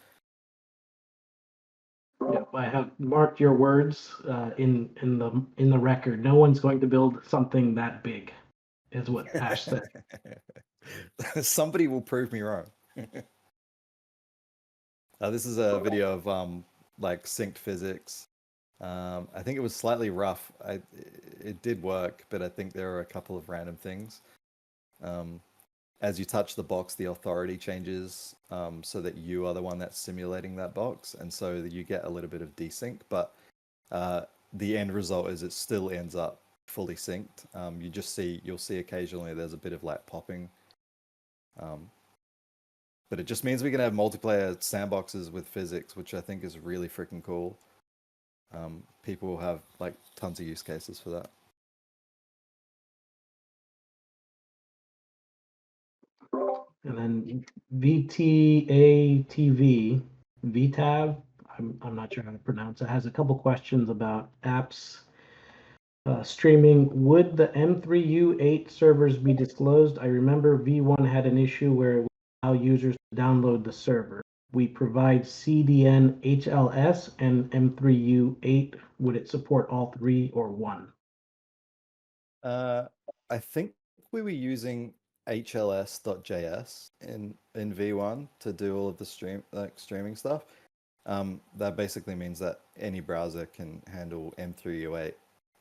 [SPEAKER 4] Yep, I have marked your words in the record. No one's going to build something that big, is what Ash said.
[SPEAKER 1] Somebody will prove me wrong. This is a video of like synced physics. I think it was slightly rough. It did work, but I think there are a couple of random things. As you touch the box, the authority changes so that you are the one that's simulating that box, and so you get a little bit of desync. But the end result is it still ends up fully synced. You'll see occasionally there's a bit of like popping. But it just means we can have multiplayer sandboxes with physics, which I think is really freaking cool. People will have like tons of use cases for that.
[SPEAKER 4] And then VTATV, VTAV, I'm not sure how to pronounce it, has a couple questions about apps streaming. Would the M3U8 servers be disclosed? I remember V1 had an issue where it would allow users to download the server. We provide CDN HLS and M3U8. Would it support all three or one?
[SPEAKER 1] I think we were using hls.js in V1 to do all of the streaming stuff. That basically means that any browser can handle M3U8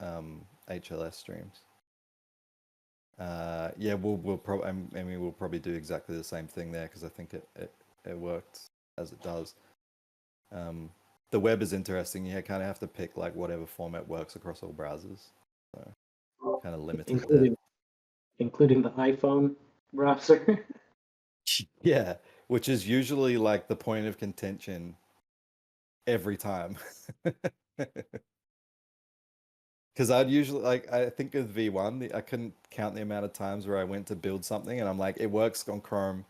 [SPEAKER 1] HLS streams. Yeah, we'll probably do exactly the same thing there because I think it worked as it does. The web is interesting. You kind of have to pick like whatever format works across all browsers. So kind of limited there.
[SPEAKER 4] Including the iPhone browser.
[SPEAKER 1] Yeah, which is usually like the point of contention every time. Because I'd usually I think with V1, I couldn't count the amount of times where I went to build something and I'm like, it works on Chrome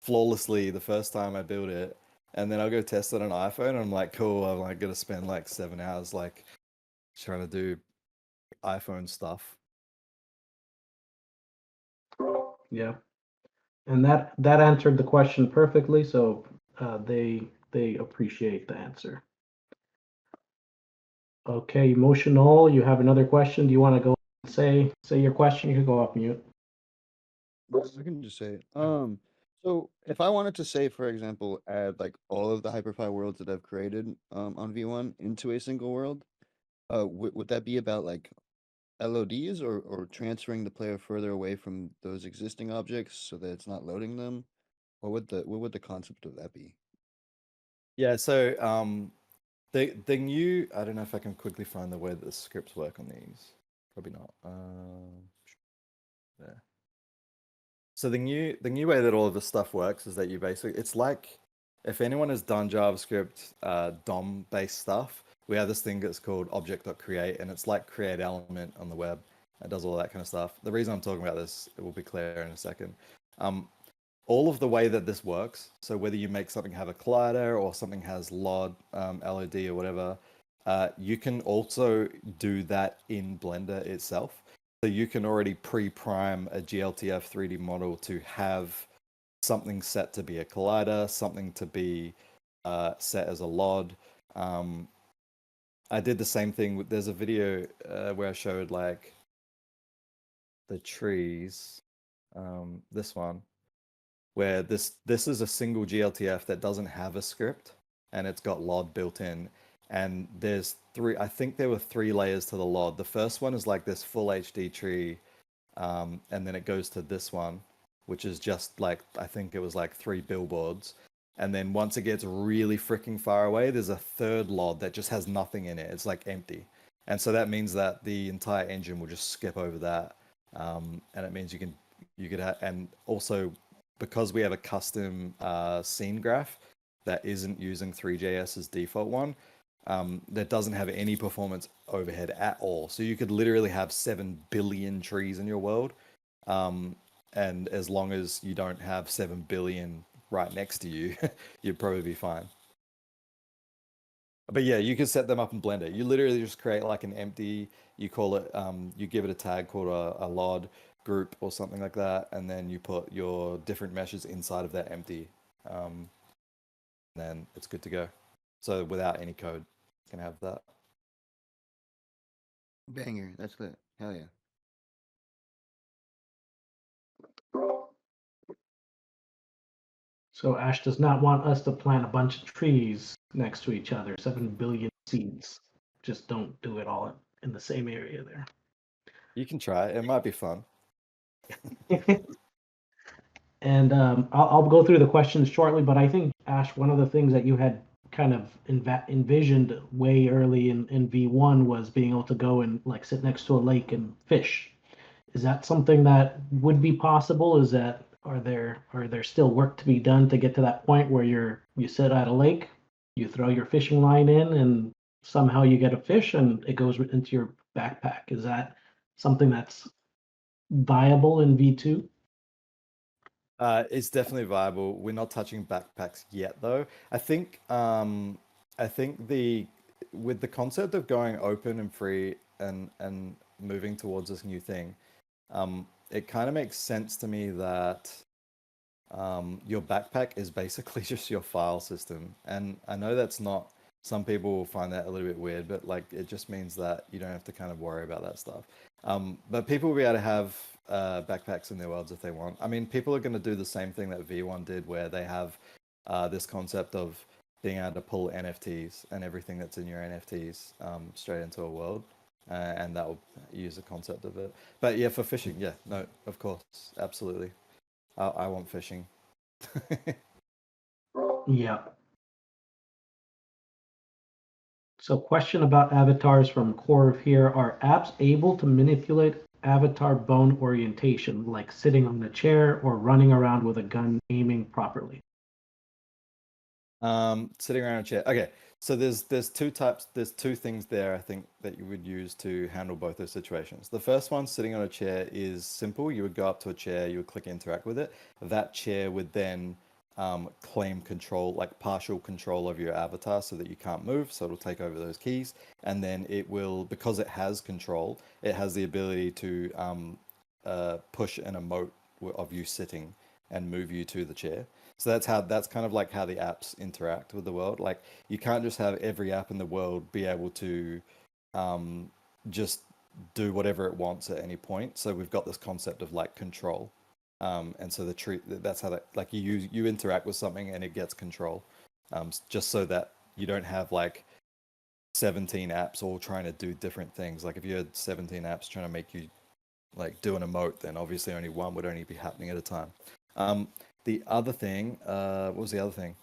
[SPEAKER 1] flawlessly the first time I build it, and then I'll go test it on iPhone and I'm like, cool, I'm like gonna spend like 7 hours like trying to do iPhone stuff.
[SPEAKER 4] Yeah, and that answered the question perfectly. So they appreciate the answer. Okay, Emotional, you have another question. Do you want to go and say your question? You can go off mute.
[SPEAKER 5] I can just say it. So if I wanted to say, for example, add like all of the Hyperfy worlds that I've created on V1 into a single world, would that be about like LODs or transferring the player further away from those existing objects so that it's not loading them? What would the concept of that be?
[SPEAKER 1] Yeah, so the new, I don't know if I can quickly find the way that the scripts work on these. Probably not. There. So the new way that all of this stuff works is that it's like if anyone has done JavaScript DOM based stuff, we have this thing that's called object.create, and it's like create element on the web. It does all that kind of stuff. The reason I'm talking about this, it will be clear in a second. All of the way that this works, so whether you make something have a collider or something has LOD, LOD or whatever, you can also do that in Blender itself. So you can already pre-prime a GLTF 3D model to have something set to be a collider, something to be set as a LOD. I did the same thing. There's a video where I showed like the trees. This one, where this is a single GLTF that doesn't have a script and it's got LOD built in. And there's I think there were 3 layers to the LOD. The first one is like this full HD tree, and then it goes to this one, which is just like, I think it was like 3 billboards. And then once it gets really freaking far away, there's a third LOD that just has nothing in it. It's like empty. And so that means that the entire engine will just skip over that. And it means you could have, and also because we have a custom scene graph that isn't using Three.js's default one, that doesn't have any performance overhead at all. So you could literally have 7 billion trees in your world. And as long as you don't have 7 billion right next to you, you'd probably be fine. But yeah, you can set them up in Blender. You literally just create like an empty, you call it, you give it a tag called a LOD group or something like that, and then you put your different meshes inside of that empty. Then it's good to go. So without any code, you can have that.
[SPEAKER 5] Banger, that's good. Hell yeah.
[SPEAKER 4] So Ash does not want us to plant a bunch of trees next to each other, 7 billion seeds. just don't do it all in the same area there.
[SPEAKER 1] You can try it. It might be fun.
[SPEAKER 4] And I'll go through the questions shortly, but I think, Ash, one of the things that you had kind of envisioned way early in V1 was being able to go and like sit next to a lake and fish. Is that something that would be possible? Are there still work to be done to get to that point where you sit at a lake, you throw your fishing line in, and somehow you get a fish and it goes into your backpack? Is that something that's viable in V2?
[SPEAKER 1] It's definitely viable. We're not touching backpacks yet, though. I think with the concept of going open and free and moving towards this new thing, it kind of makes sense to me that your backpack is basically just your file system. And I know that's not, some people will find that a little bit weird, but like it just means that you don't have to kind of worry about that stuff. But people will be able to have backpacks in their worlds if they want. I mean, people are going to do the same thing that V1 did, where they have this concept of being able to pull NFTs and everything that's in your NFTs straight into a world. And that will use the concept of it. But yeah, for fishing, yeah, no, of course, absolutely. I want fishing.
[SPEAKER 4] Yeah. So question about avatars from Corv here. Are apps able to manipulate avatar bone orientation, like sitting on the chair or running around with a gun aiming properly?
[SPEAKER 1] Sitting around a chair. Okay, so there's two types. There's two things there, I think, that you would use to handle both those situations. The first one, sitting on a chair, is simple. You would go up to a chair, you would click interact with it. That chair would then claim control, like partial control of your avatar, so that you can't move. So it'll take over those keys, and then it will, because it has control, it has the ability to push an emote of you sitting and move you to the chair. So that's kind of like how the apps interact with the world. Like you can't just have every app in the world be able to just do whatever it wants at any point. So we've got this concept of like control. And so that's how that, like you interact with something and it gets control. Just so that you don't have like 17 apps all trying to do different things. Like if you had 17 apps trying to make you like do an emote, then obviously only one would only be happening at a time. The other thing, what was the other thing?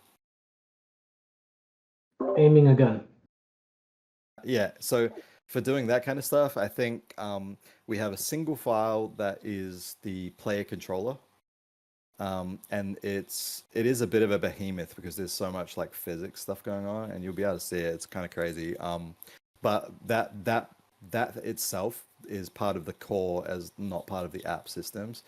[SPEAKER 4] Aiming a gun.
[SPEAKER 1] Yeah, so for doing that kind of stuff, I think we have a single file that is the player controller. And it is a bit of a behemoth because there's so much like physics stuff going on, and you'll be able to see it. It's kind of crazy. But that itself is part of the core, as not part of the app systems.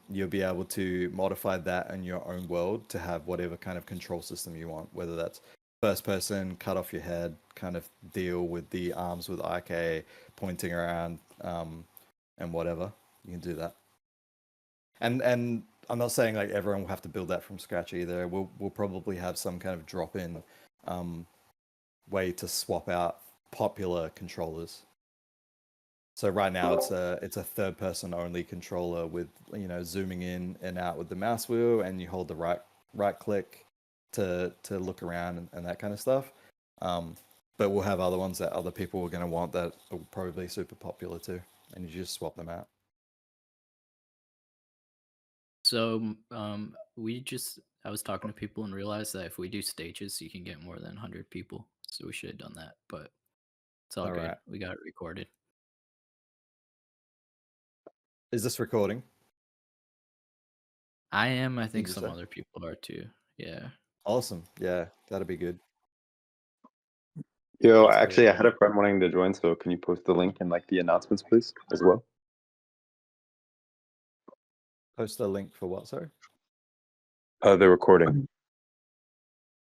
[SPEAKER 1] You'll be able to modify that in your own world to have whatever kind of control system you want, whether that's first person, cut off your head, kind of deal with the arms with IK, pointing around, and whatever. You can do that. And I'm not saying like everyone will have to build that from scratch either. We'll probably have some kind of drop-in way to swap out popular controllers. So right now it's a third person only controller with, you know, zooming in and out with the mouse wheel, and you hold the right click to look around and that kind of stuff. But we'll have other ones that other people are going to want that are probably super popular too, and you just swap them out.
[SPEAKER 2] So I was talking to people and realized that if we do stages, you can get more than 100 people. So we should have done that, but it's all good.
[SPEAKER 1] Right.
[SPEAKER 2] We got it recorded.
[SPEAKER 1] Is this recording?
[SPEAKER 2] I am. I think
[SPEAKER 1] you
[SPEAKER 2] some
[SPEAKER 1] say?
[SPEAKER 2] other people are too. Yeah.
[SPEAKER 1] Awesome. Yeah, that'd be good.
[SPEAKER 3] Yo,
[SPEAKER 1] That's
[SPEAKER 3] actually,
[SPEAKER 1] great.
[SPEAKER 3] I had a friend wanting to join, so can you post the link in like the announcements, please, as well?
[SPEAKER 1] Post a link for what, sorry?
[SPEAKER 3] The recording.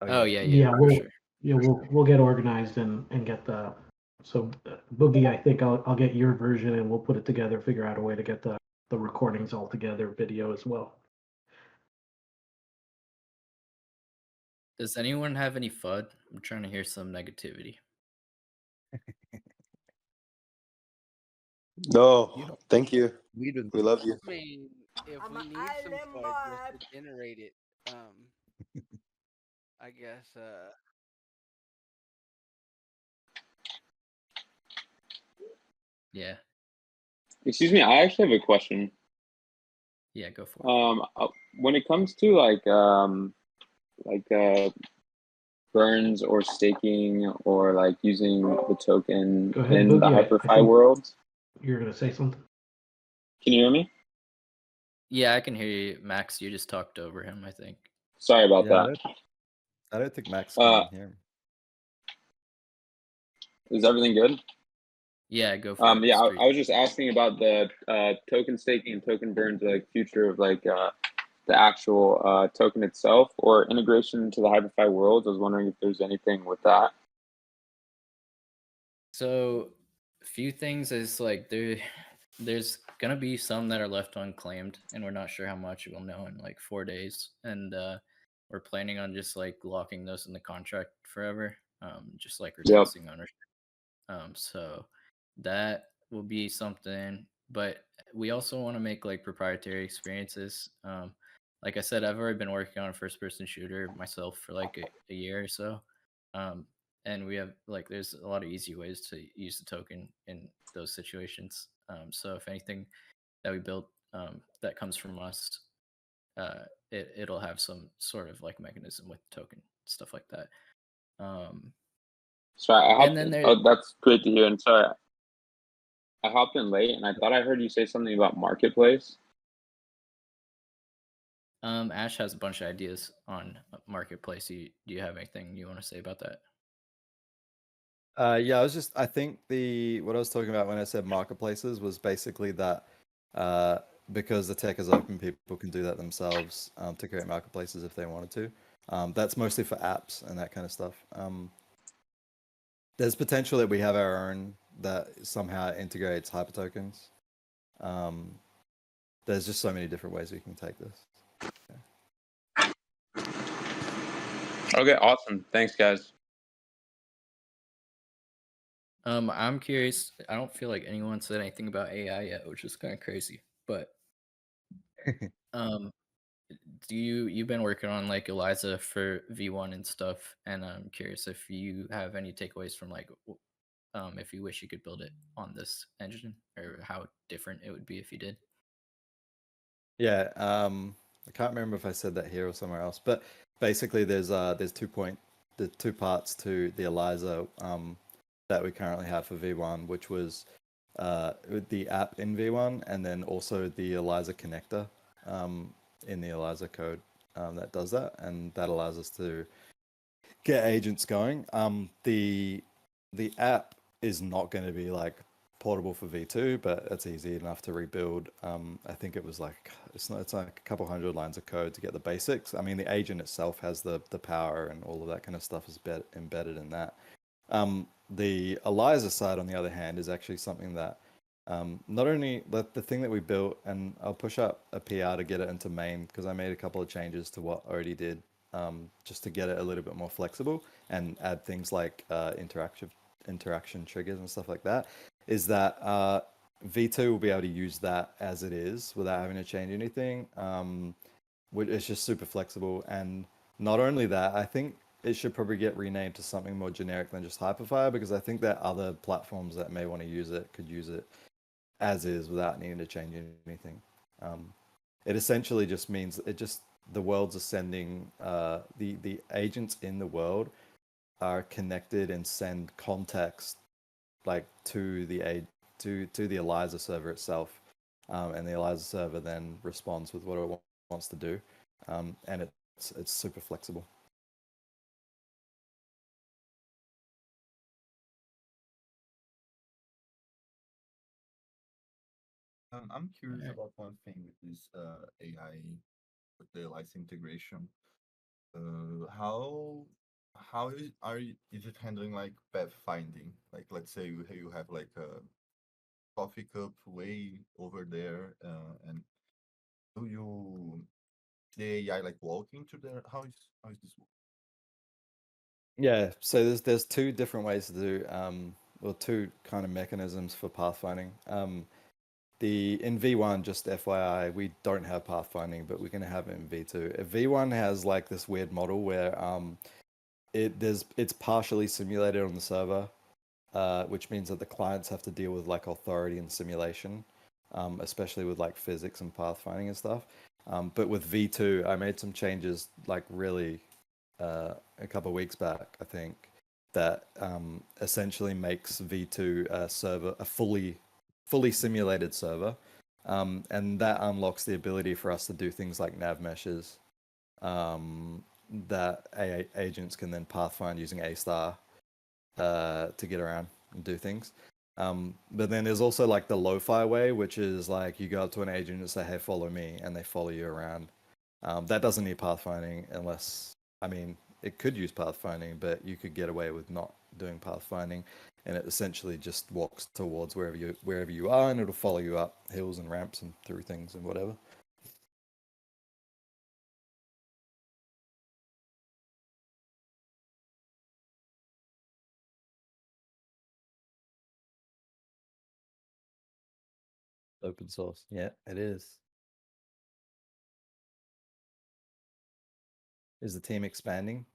[SPEAKER 2] Oh yeah, for sure.
[SPEAKER 4] Yeah, we'll get organized and get the. So Boogie, I think I'll get your version and we'll put it together. Figure out a way to get the recordings all together, video as well.
[SPEAKER 2] Does anyone have any FUD? I'm trying to hear some negativity.
[SPEAKER 3] No, thank you.
[SPEAKER 5] We
[SPEAKER 3] We love you.
[SPEAKER 9] I mean, if we need some FUD just to generate it, I guess
[SPEAKER 2] Yeah.
[SPEAKER 3] Excuse me, I actually have a question.
[SPEAKER 2] Yeah, go for it.
[SPEAKER 3] When it comes to like burns or staking or like using the token
[SPEAKER 4] Go ahead,
[SPEAKER 3] in the
[SPEAKER 4] Boogie. I
[SPEAKER 3] Hyperfy
[SPEAKER 4] think
[SPEAKER 3] world,
[SPEAKER 4] you're gonna say something.
[SPEAKER 3] can you hear me?
[SPEAKER 2] Yeah, I can hear you, Max. You just talked over him, I think.
[SPEAKER 3] Sorry about
[SPEAKER 1] Yeah,
[SPEAKER 3] that.
[SPEAKER 1] I don't think Max
[SPEAKER 3] Uh,
[SPEAKER 1] can hear him.
[SPEAKER 3] Is everything good?
[SPEAKER 2] Yeah, go for it.
[SPEAKER 3] Yeah, I
[SPEAKER 2] Street.
[SPEAKER 3] was just asking about the token staking and token burns, like future of like the actual token itself or integration into the Hyperfy world. I was wondering if there's anything with that.
[SPEAKER 2] So, a few things is like there's gonna be some that are left unclaimed, and we're not sure how much we'll know in like 4 days, and we're planning on just like locking those in the contract forever, just like
[SPEAKER 3] Yep.
[SPEAKER 2] replacing ownership. So that will be something, but we also want to make like proprietary experiences. Like I said, I've already been working on a first person shooter myself for like a year or so. And we have like, there's a lot of easy ways to use the token in those situations. So if anything that we built that comes from us, it'll have some sort of like mechanism with token, stuff like that.
[SPEAKER 3] Sorry, I
[SPEAKER 2] And
[SPEAKER 3] hopped
[SPEAKER 2] then
[SPEAKER 3] in.
[SPEAKER 2] there,
[SPEAKER 3] Oh, that's great to hear. And sorry, I hopped in late, and I thought I heard you say something about marketplace.
[SPEAKER 2] Ash has a bunch of ideas on marketplace. Do you have anything you want to say about that?
[SPEAKER 1] Yeah, I think what I was talking about when I said marketplaces was basically that because the tech is open, people can do that themselves to create marketplaces if they wanted to. That's mostly for apps and that kind of stuff. There's potential that we have our own that somehow integrates hypertokens. There's just so many different ways we can take this. Yeah.
[SPEAKER 3] Okay, awesome. Thanks, guys.
[SPEAKER 2] I'm curious. I don't feel like anyone said anything about AI yet, which is kind of crazy. But you've been working on like Eliza for V1 and stuff, and I'm curious if you have any takeaways from like if you wish you could build it on this engine, or how different it would be if you did.
[SPEAKER 1] Yeah, I can't remember if I said that here or somewhere else, but basically there's 2 parts to the Eliza that we currently have for V1, which was with the app in V1, and then also the Eliza connector in the Eliza code that does that, and that allows us to get agents going. The app is not going to be like portable for V2, but it's easy enough to rebuild. I think it was like it's like a couple hundred lines of code to get the basics. I mean, the agent itself has the power and all of that kind of stuff is embedded in that. The Eliza side, on the other hand, is actually something that not only the thing that we built, and I'll push up a PR to get it into main because I made a couple of changes to what I already did just to get it a little bit more flexible and add things like interaction triggers and stuff like that, is that V2 will be able to use that as it is without having to change anything. It's just super flexible. And not only that, I think it should probably get renamed to something more generic than just Hyperfy, because I think that other platforms that may want to use it could use it as is without needing to change anything. It essentially just means the world's ascending. The agents in the world are connected and send context like to the Eliza server itself, and the Eliza server then responds with what it wants to do, and it's super flexible.
[SPEAKER 6] I'm curious about one thing with this AI, with the Eliza integration. How is it handling like path finding? Like, let's say you have like a coffee cup way over there, and do you the AI like walking to there? How is this work?
[SPEAKER 1] Yeah, so there's 2 different ways to do or 2 kind of mechanisms for pathfinding. In V1, just FYI, we don't have pathfinding, but we're going to have it in V2. V1 has like this weird model where it's partially simulated on the server, which means that the clients have to deal with like authority and simulation, especially with like physics and pathfinding and stuff. But with V2, I made some changes like really a couple of weeks back, I think, that essentially makes V2 a server, a fully simulated server. And that unlocks the ability for us to do things like nav meshes that AI agents can then pathfind using A star to get around and do things. But then there's also like the lo-fi way, which is like you go up to an agent and say, hey, follow me, and they follow you around. That doesn't need pathfinding unless, I mean, it could use pathfinding, but you could get away with not doing pathfinding, and it essentially just walks towards wherever you are, and it'll follow you up hills and ramps and through things and whatever. Open source. Yeah, it is. Is the team expanding?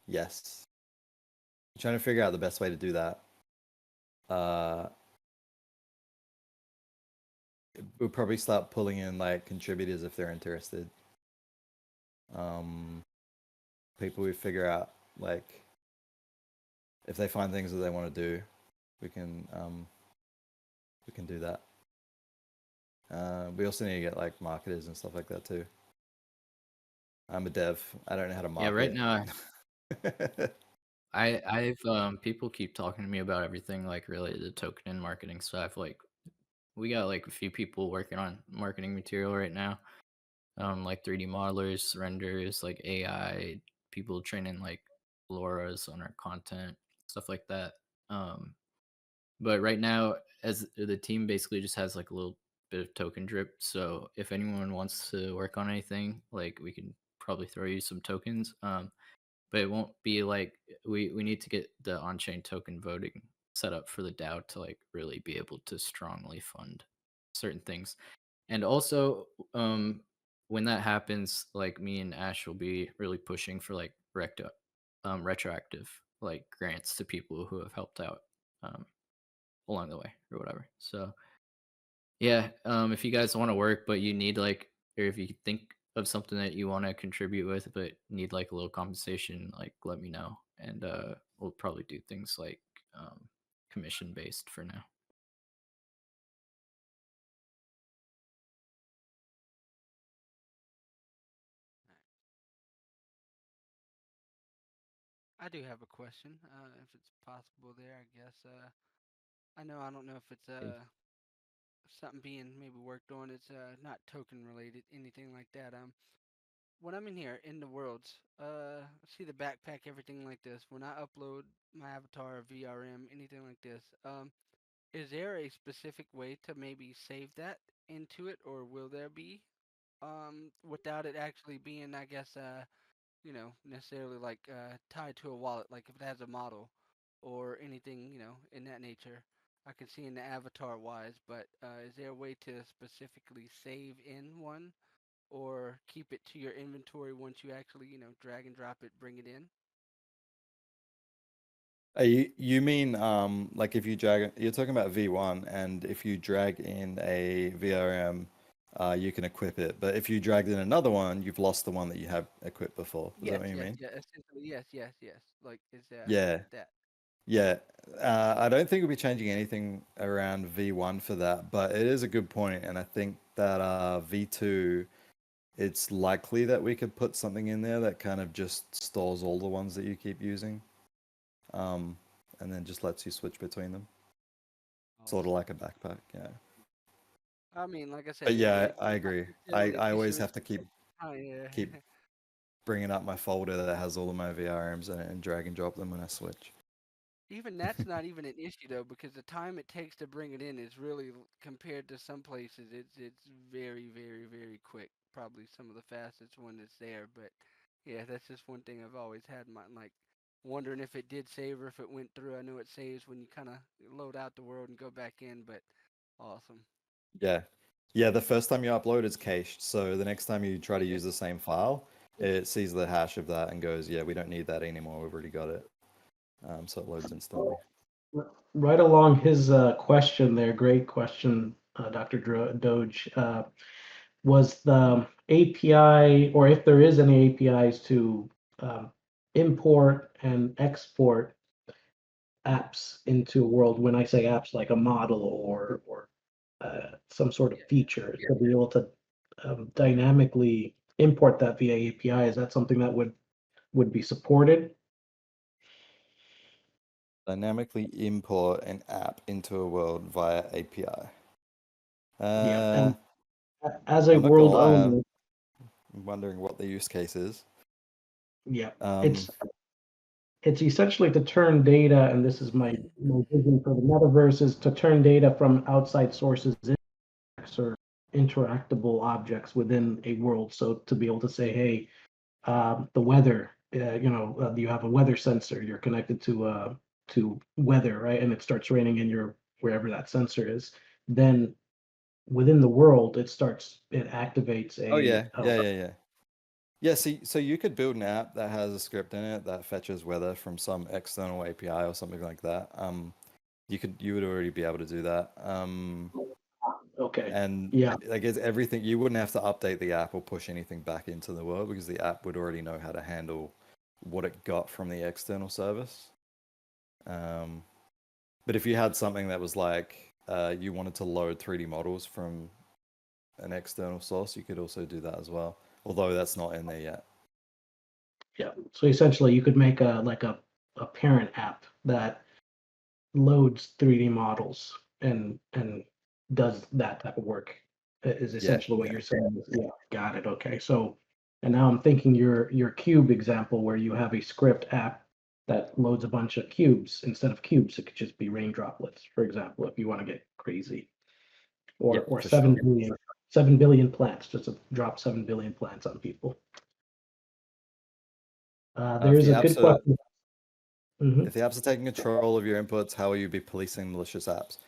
[SPEAKER 1] Yes. I'm trying to figure out the best way to do that. We'll probably start pulling in like contributors if they're interested. People we figure out like if they find things that they want to do, we can do that. We also need to get like marketers and stuff like that too. I'm a dev. I don't know how to market.
[SPEAKER 2] Yeah, right now I've people keep talking to me about everything like related to token and marketing stuff. Like we got like a few people working on marketing material right now. Like 3D modelers, renders, like AI, people training like LoRa's on our content, stuff like that. But right now, as the team basically just has like a little bit of token drip. So if anyone wants to work on anything, like we can probably throw you some tokens. But it won't be like we need to get the on-chain token voting set up for the DAO to like really be able to strongly fund certain things. And also, when that happens, like me and Ash will be really pushing for like retroactive like grants to people who have helped out along the way or whatever. So yeah, if you guys want to work, but you need like, or if you think of something that you want to contribute with, but need like a little compensation, like let me know, and we'll probably do things like commission based for now.
[SPEAKER 9] I do have a question, if it's possible there, I guess. I don't know if it's something being maybe worked on. It's not token related, anything like that. When I'm in here in the worlds, see the backpack, everything like this. When I upload my avatar, VRM, anything like this, is there a specific way to maybe save that into it, or will there be? Without it actually being, I guess, necessarily like tied to a wallet, like if it has a model or anything, in that nature. I can see in the avatar wise, but is there a way to specifically save in one or keep it to your inventory once you actually, drag and drop it, bring it in?
[SPEAKER 1] You mean like if you drag, you're talking about V1, and if you drag in a VRM, you can equip it. But if you dragged in another one, you've lost the one that you have equipped before. Is that what you mean?
[SPEAKER 9] Yeah, essentially, yes. Like, is
[SPEAKER 1] Yeah.
[SPEAKER 9] that?
[SPEAKER 1] Yeah. I don't think we'll be changing anything around V1 for that, but it is a good point, and I think that V2, it's likely that we could put something in there that kind of just stores all the ones that you keep using, and then just lets you switch between them. Sort of like a backpack, yeah.
[SPEAKER 9] I mean, like I said,
[SPEAKER 1] But yeah,
[SPEAKER 9] if
[SPEAKER 1] I agree.
[SPEAKER 9] if
[SPEAKER 1] I
[SPEAKER 9] you
[SPEAKER 1] always
[SPEAKER 9] see
[SPEAKER 1] have to keep
[SPEAKER 9] yeah.
[SPEAKER 1] bringing up my folder that has all of my VRMs in it and drag and drop them when I switch.
[SPEAKER 9] Even that's not even an issue though, because the time it takes to bring it in is really compared to some places, it's very, very, very quick. Probably some of the fastest one that's there. But yeah, that's just one thing I've always had in mind, like wondering if it did save or if it went through. I know it saves when you kind of load out the world and go back in, but awesome.
[SPEAKER 1] Yeah. Yeah, the first time you upload, it's cached. So the next time you try to
[SPEAKER 9] Yeah.
[SPEAKER 1] use the same file, it sees the hash of that and goes, yeah, we don't need that anymore. We've already got it. so it loads instantly.
[SPEAKER 4] Right along his question there, great question, Dr. Doge. Was the API, or if there is any APIs to import and export apps into a world? When I say apps, like a model or some sort of feature, to be able to dynamically import that via API, is that something that would be supported?
[SPEAKER 1] Dynamically import an app into a world via API.
[SPEAKER 4] Yeah, and as a
[SPEAKER 1] I'm not gonna
[SPEAKER 4] world
[SPEAKER 1] lie,
[SPEAKER 4] owner,
[SPEAKER 1] I'm wondering what the use case is.
[SPEAKER 4] yeah,
[SPEAKER 1] Um,
[SPEAKER 4] it's essentially to turn data, and this is my vision for the metaverse, is to turn data from outside sources or interactable objects within a world. So to be able to say, hey, the weather, you have a weather sensor, you're connected to weather, right? And it starts raining in your wherever that sensor is. Then within the world, it activates
[SPEAKER 1] oh yeah. Yeah, so you could build an app that has a script in it that fetches weather from some external API or something like that. You would already be able to do that.
[SPEAKER 4] Okay.
[SPEAKER 1] And
[SPEAKER 4] Yeah.
[SPEAKER 1] I guess everything, you wouldn't have to update the app or push anything back into the world because the app would already know how to handle what it got from the external service. But if you had something that was like you wanted to load 3D models from an external source, you could also do that as well. Although that's not in there yet.
[SPEAKER 4] Yeah. So essentially, you could make a parent app that loads 3D models and does that type of work. Is essentially what you're saying. Yeah, got it. Okay. So, and now I'm thinking your cube example where you have a script app that loads a bunch of cubes. Instead of cubes, it could just be rain droplets, for example, if you want to get crazy. Or
[SPEAKER 1] for
[SPEAKER 4] 7 billion plants, just to drop 7 billion plants on people. There's a good question.
[SPEAKER 1] If the apps are taking control of your inputs, how will you be policing malicious apps?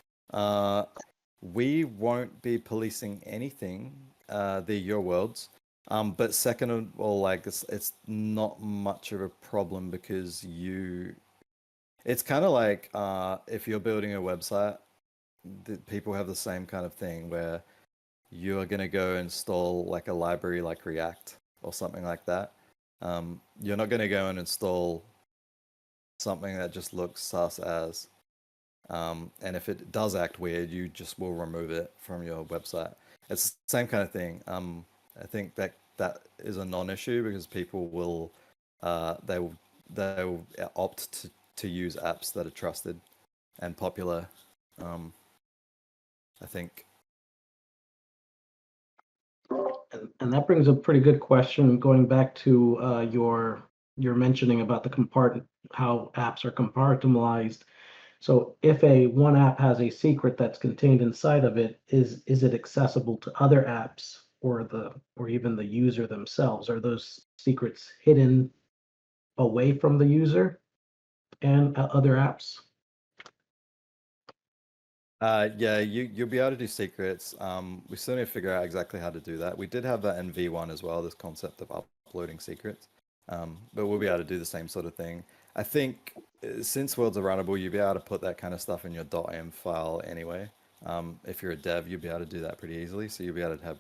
[SPEAKER 1] We won't be policing anything. They're your worlds. But second of all, like it's not much of a problem because it's kind of like if you're building a website, people have the same kind of thing where you're gonna go install like a library like React or something like that. You're not gonna go and install something that just looks sus as. And if it does act weird, you just will remove it from your website. It's the same kind of thing. I think that is a non-issue because people will they will opt to use apps that are trusted and popular. I think.
[SPEAKER 4] And that brings a pretty good question, going back to your mentioning about how apps are compartmentalized. So if one app has a secret that's contained inside of it, is it accessible to other apps or even the user themselves? Are those secrets hidden away from the user and other apps?
[SPEAKER 1] Yeah, you'll be able to do secrets. We still need to figure out exactly how to do that. We did have that in V1 as well, this concept of uploading secrets. But we'll be able to do the same sort of thing. I think since worlds are runnable, you'll be able to put that kind of stuff in your .m file anyway. If you're a dev, you'll be able to do that pretty easily. So you'll be able to have,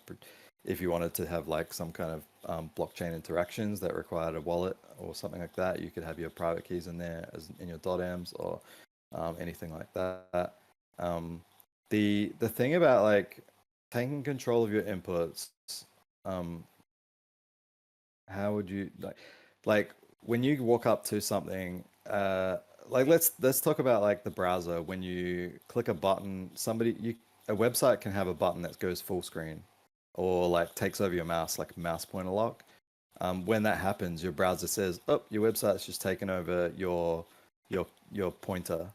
[SPEAKER 1] if you wanted to have like some kind of blockchain interactions that required a wallet or something like that, you could have your private keys in there as in your .ms or anything like that. The thing about like taking control of your inputs, how would you like when you walk up to something, like let's talk about like the browser. When you click a button, a website can have a button that goes full screen or like takes over your mouse, like a mouse pointer lock. When that happens, your browser says, "Oh, your website's just taken over your pointer.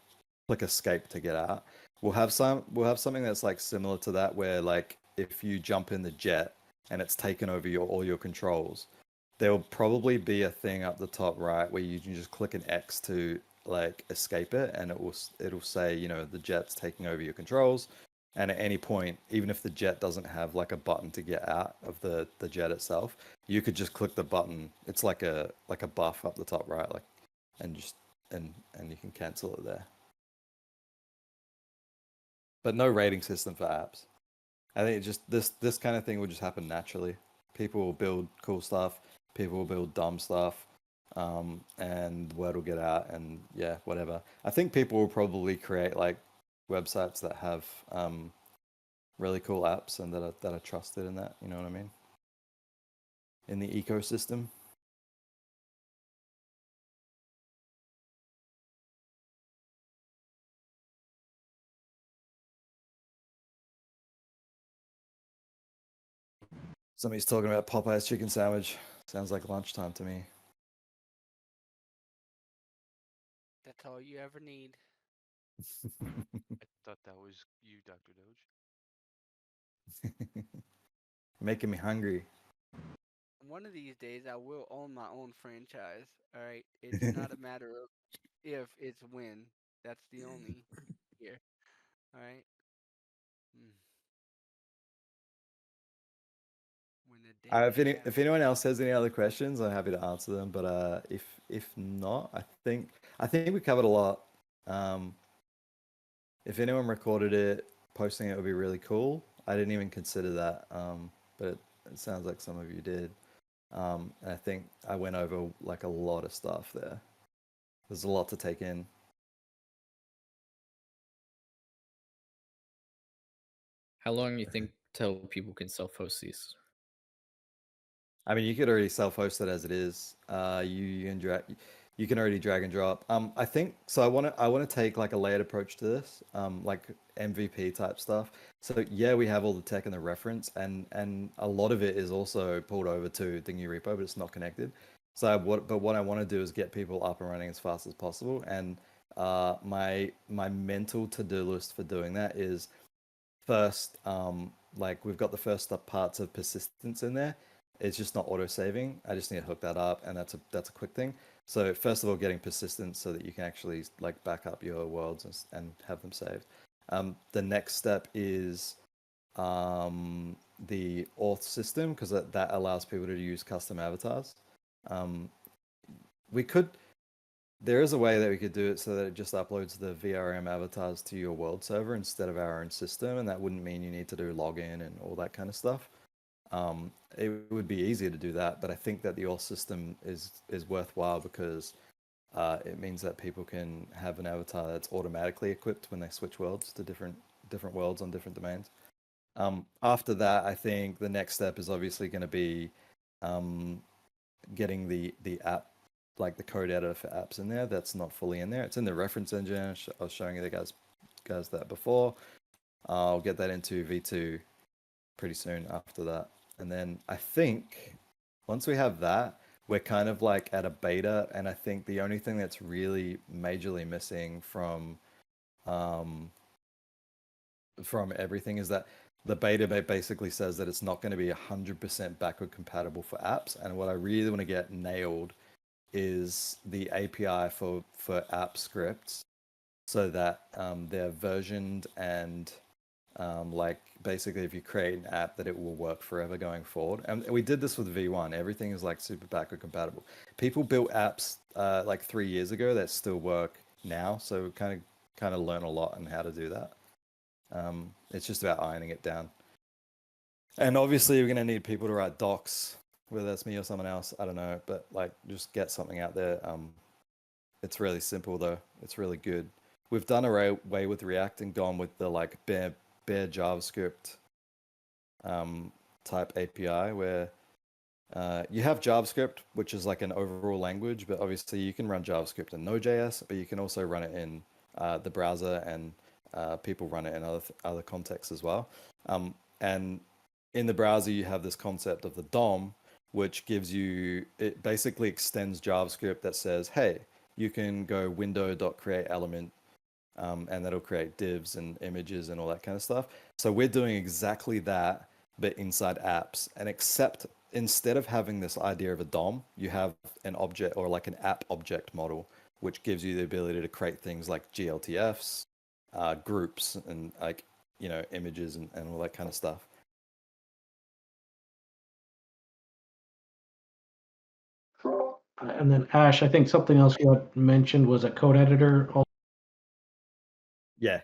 [SPEAKER 1] Click escape to get out." We'll have something that's like similar to that, where like if you jump in the jet and it's taken over all your controls, there will probably be a thing up the top right where you can just click an X to like escape it, and it'll say, the jet's taking over your controls. And at any point, even if the jet doesn't have like a button to get out of the jet itself, you could just click the button. It's like a buff up the top right, like, and just and you can cancel it there. But no rating system for apps. I think it just this kind of thing will just happen naturally. People will build cool stuff. People will build dumb stuff, and word will get out. And yeah, whatever. I think people will probably create like websites that have really cool apps and that are trusted in that. You know what I mean? In the ecosystem. Somebody's talking about Popeye's chicken sandwich. Sounds like lunchtime to me.
[SPEAKER 9] That's all you ever need.
[SPEAKER 10] I thought that was you, Dr. Doge.
[SPEAKER 1] Making me hungry.
[SPEAKER 9] One of these days, I will own my own franchise. All right, it's not a matter of if, it's when. That's the only here. All right. Mm. When the day
[SPEAKER 1] If anyone else has any other questions, I'm happy to answer them. But if not, I think we covered a lot. If anyone recorded it, posting it would be really cool. I didn't even consider that, but it sounds like some of you did. And I think I went over like a lot of stuff there. There's a lot to take in.
[SPEAKER 2] How long do you think till people can self-host these?
[SPEAKER 1] I mean, you could already self-host it as it is. You can already drag and drop. I think so. I want to take like a layered approach to this, like MVP type stuff. So yeah, we have all the tech and the reference, and a lot of it is also pulled over to the new repo, but it's not connected. So what I want to do is get people up and running as fast as possible. And my mental to-do list for doing that is first, like we've got the first parts of persistence in there. It's just not auto saving. I just need to hook that up, and that's a quick thing. So first of all, getting persistence so that you can actually like back up your worlds and have them saved. The next step is the auth system, because that allows people to use custom avatars. There is a way that we could do it so that it just uploads the VRM avatars to your world server instead of our own system, and that wouldn't mean you need to do login and all that kind of stuff. It would be easier to do that, but I think that the auth system is worthwhile because it means that people can have an avatar that's automatically equipped when they switch worlds to different worlds on different domains. After that, I think the next step is obviously going to be getting the app, like the code editor for apps in there. That's not fully in there. It's in the reference engine. I was showing you the guys that before. I'll get that into V2 pretty soon after that. And then I think once we have that, we're kind of like at a beta. And I think the only thing that's really majorly missing from everything is that the beta basically says that it's not going to be 100% backward compatible for apps. And what I really want to get nailed is the API for app scripts, so that they're versioned and like basically if you create an app that it will work forever going forward. And we did this with V1. Everything is like super backward compatible. People built apps like 3 years ago that still work now, so kind of learn a lot on how to do that. It's just about ironing it down. And obviously we're going to need people to write docs, whether that's me or someone else, I don't know, but like just get something out there. It's really simple though. It's really good. We've done away with React and gone with the like bare JavaScript type API, where you have JavaScript, which is like an overall language, but obviously you can run JavaScript in Node.js, but you can also run it in the browser, and people run it in other contexts as well. And in the browser, you have this concept of the DOM, which it basically extends JavaScript that says, hey, you can go window.createElement, and that'll create divs and images and all that kind of stuff. So we're doing exactly that, but inside apps. And except instead of having this idea of a DOM, you have an object, or like an app object model, which gives you the ability to create things like GLTFs, groups, and like, images and all that kind of stuff.
[SPEAKER 4] And then Ash, I think something else you had mentioned was a code editor.
[SPEAKER 1] Yeah,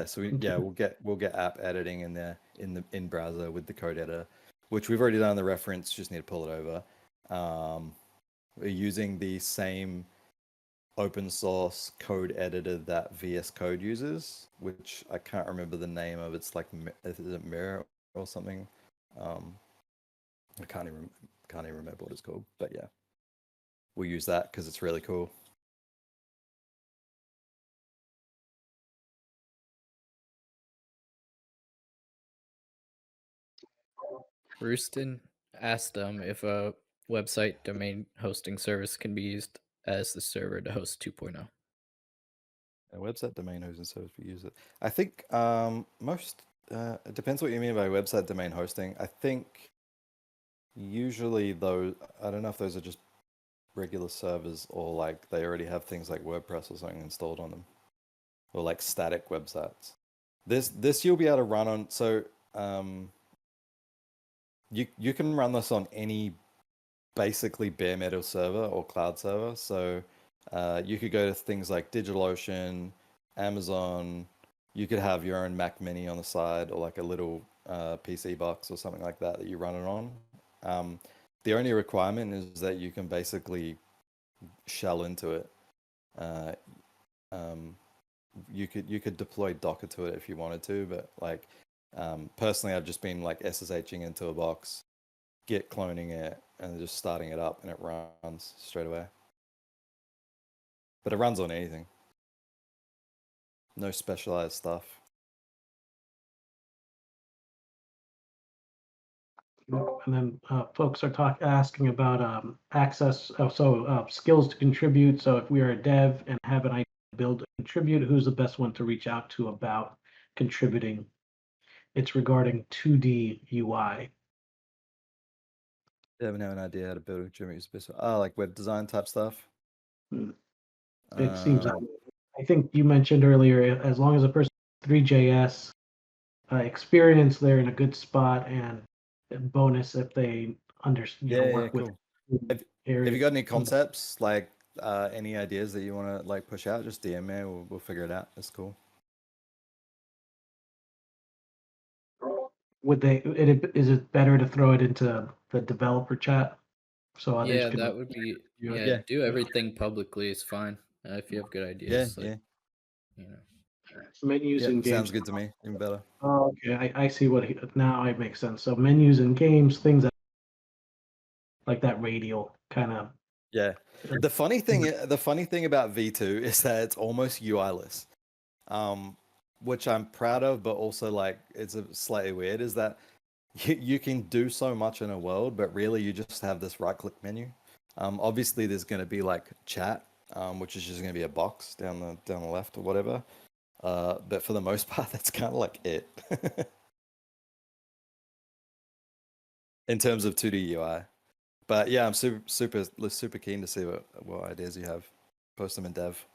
[SPEAKER 1] So we'll get app editing in there in browser with the code editor, which we've already done the reference. Just need to pull it over. We're using the same open source code editor that VS Code uses, which I can't remember the name of. It's like, is it Mirror or something? I can't even remember what it's called. But yeah, we'll use that because it's really cool.
[SPEAKER 2] Rooston asked if a website domain hosting service can be used as the server to host 2.0.
[SPEAKER 1] A website domain hosting service we use it. I think most it depends what you mean by website domain hosting. I think usually though, I don't know if those are just regular servers or like they already have things like WordPress or something installed on them, or like static websites. This you'll be able to run on. So you can run this on any basically bare metal server or cloud server. So you could go to things like DigitalOcean, Amazon. You could have your own Mac Mini on the side, or like a little PC box or something like that you run it on. The only requirement is that you can basically shell into it. You could deploy Docker to it if you wanted to, but like personally, I've just been like SSHing into a box, Git cloning it, and just starting it up, and it runs straight away. But it runs on anything. No specialized stuff.
[SPEAKER 4] And then folks are asking about access, skills to contribute. So if we are a dev and have an idea to build and contribute, who's the best one to reach out to about contributing? It's regarding 2D UI.
[SPEAKER 1] You haven't an idea how to build a contributor specific. Oh, like web design type stuff.
[SPEAKER 4] It seems like, I think you mentioned earlier, as long as a person has 3JS experience, they're in a good spot, and bonus if they work with
[SPEAKER 1] cool. Have you got any concepts, like any ideas that you want to like push out? Just DM me. We'll figure it out. It's cool.
[SPEAKER 4] Is it better to throw it into the developer chat so others
[SPEAKER 2] Yeah,
[SPEAKER 4] can?
[SPEAKER 2] that would be.
[SPEAKER 4] Yeah.
[SPEAKER 2] Yeah, do everything publicly is fine. If you have good ideas,
[SPEAKER 1] Yeah.
[SPEAKER 2] You know.
[SPEAKER 4] Menus and games.
[SPEAKER 1] Sounds good to me. Even better.
[SPEAKER 4] Oh, okay. I see now it makes sense. So menus and games, things like that radial kind of.
[SPEAKER 1] Yeah. The funny thing about V2 is that it's almost UI-less, which I'm proud of, but also like it's a slightly weird. Is that you can do so much in a world, but really you just have this right-click menu. Obviously, there's going to be like chat, which is just going to be a box down the left or whatever. But for the most part, that's kind of like it in terms of 2D UI. But yeah, I'm super keen to see what ideas you have. Post them in dev.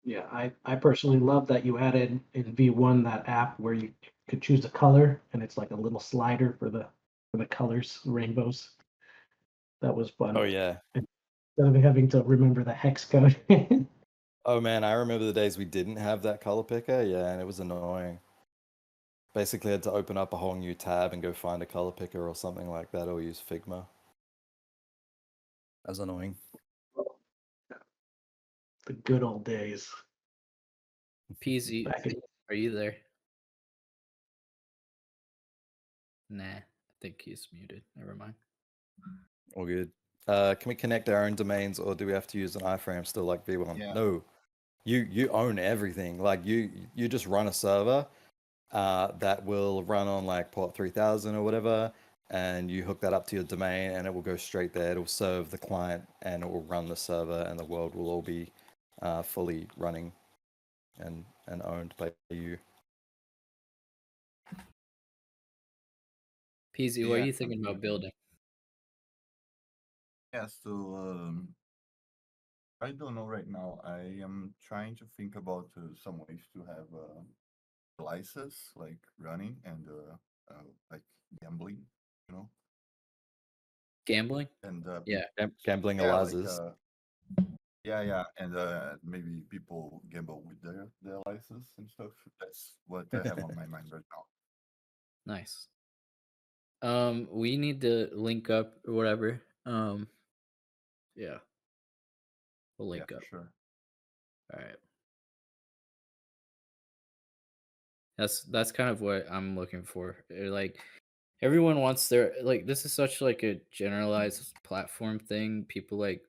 [SPEAKER 4] Yeah, I personally love that you added in V1 that app where you could choose a color and it's like a little slider for the colors, rainbows. That was fun.
[SPEAKER 1] Oh yeah.
[SPEAKER 4] Instead of having to remember the hex code.
[SPEAKER 1] Oh man, I remember the days we didn't have that color picker. Yeah, and it was annoying. Basically, I had to open up a whole new tab and go find a color picker or something like that, or use Figma. That was annoying.
[SPEAKER 4] The good old days.
[SPEAKER 2] Peasy, are you there? Nah, I think he's muted. Never mind.
[SPEAKER 1] All good. Can we connect our own domains, or do we have to use an iframe still like V1?
[SPEAKER 6] Yeah.
[SPEAKER 1] No, you own everything. Like you just run a server that will run on like port 3000 or whatever, and you hook that up to your domain, and it will go straight there. It'll serve the client, and it will run the server, and the world will all be fully running and owned by you.
[SPEAKER 2] Peasy, what are you thinking about building?
[SPEAKER 6] Yeah, so I don't know right now. I am trying to think about some ways to have slices like running and like gambling, you know.
[SPEAKER 2] Gambling?
[SPEAKER 6] and
[SPEAKER 2] Yeah.
[SPEAKER 1] Gambling
[SPEAKER 6] yeah, like
[SPEAKER 1] Eliza's.
[SPEAKER 6] yeah, and maybe people gamble with their license and stuff. That's what I have on my mind right now.
[SPEAKER 2] Nice. We need to link up or whatever. Yeah, we'll
[SPEAKER 6] Yeah,
[SPEAKER 2] link
[SPEAKER 6] for
[SPEAKER 2] up.
[SPEAKER 6] sure.
[SPEAKER 2] All right. That's kind of what I'm looking for. Like everyone wants their like this is such like a generalized platform thing. People like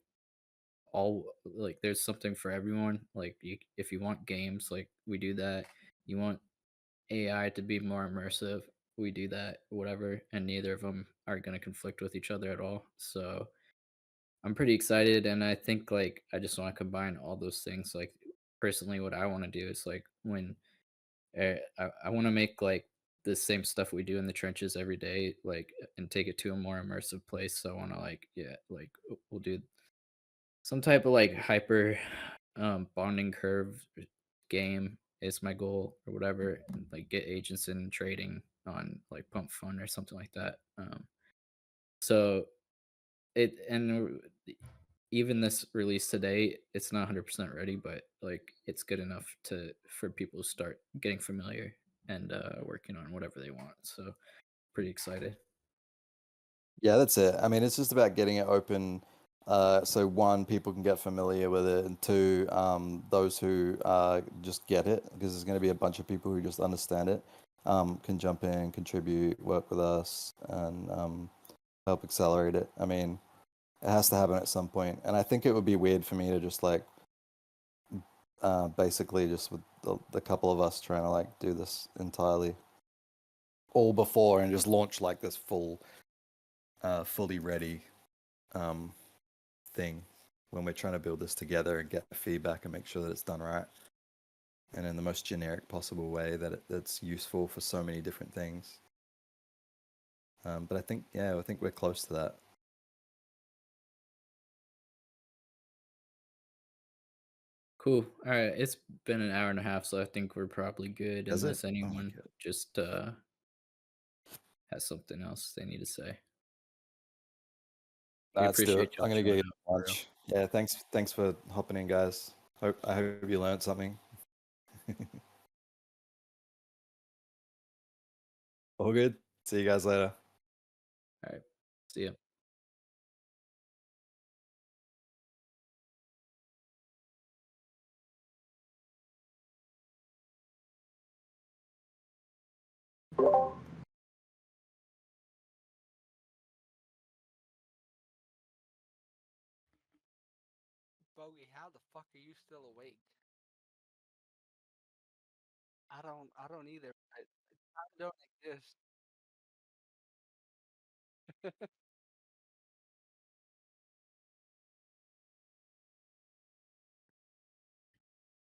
[SPEAKER 2] all like there's something for everyone. Like if you want games, like we do that. You want AI to be more immersive, we do that. Whatever, and neither of them are going to conflict with each other at all. So I'm pretty excited, and I think like I just want to combine all those things. Like personally, what I want to do is like when I want to make like the same stuff we do in the trenches every day, like and take it to a more immersive place. So I want to like like we'll do some type of like hyper bonding curve game is my goal or whatever, and like get agents in trading on like Pump Fun or something like that. So it and even this release today, it's not 100% ready, but like it's good enough to for people to start getting familiar and working on whatever they want. So pretty excited.
[SPEAKER 1] Yeah, that's it. I mean, it's just about getting it open. So one, people can get familiar with it, and two, those who just get it, because there's going to be a bunch of people who just understand it, can jump in, contribute, work with us, and help accelerate it. I mean, it has to happen at some point, and I think it would be weird for me to just like, basically just with the couple of us trying to like do this entirely all before and just launch like this fully ready thing when we're trying to build this together and get feedback and make sure that it's done right and in the most generic possible way that's useful for so many different things. But I think we're close to that.
[SPEAKER 2] Cool. All right, it's been an hour and a half, so I think we're probably good
[SPEAKER 1] Has it?
[SPEAKER 2] unless
[SPEAKER 1] Oh my
[SPEAKER 2] anyone
[SPEAKER 1] God.
[SPEAKER 2] just has something else they need to say. We
[SPEAKER 1] Let's do it.
[SPEAKER 2] appreciate y'all
[SPEAKER 1] I'm gonna
[SPEAKER 2] showing
[SPEAKER 1] get
[SPEAKER 2] up.
[SPEAKER 1] lunch. Yeah, thanks for hopping in, guys. I hope you learned something. All good. See you guys later.
[SPEAKER 2] All right. See ya.
[SPEAKER 9] Bogey, how the fuck are you still awake? I don't either. Time don't exist.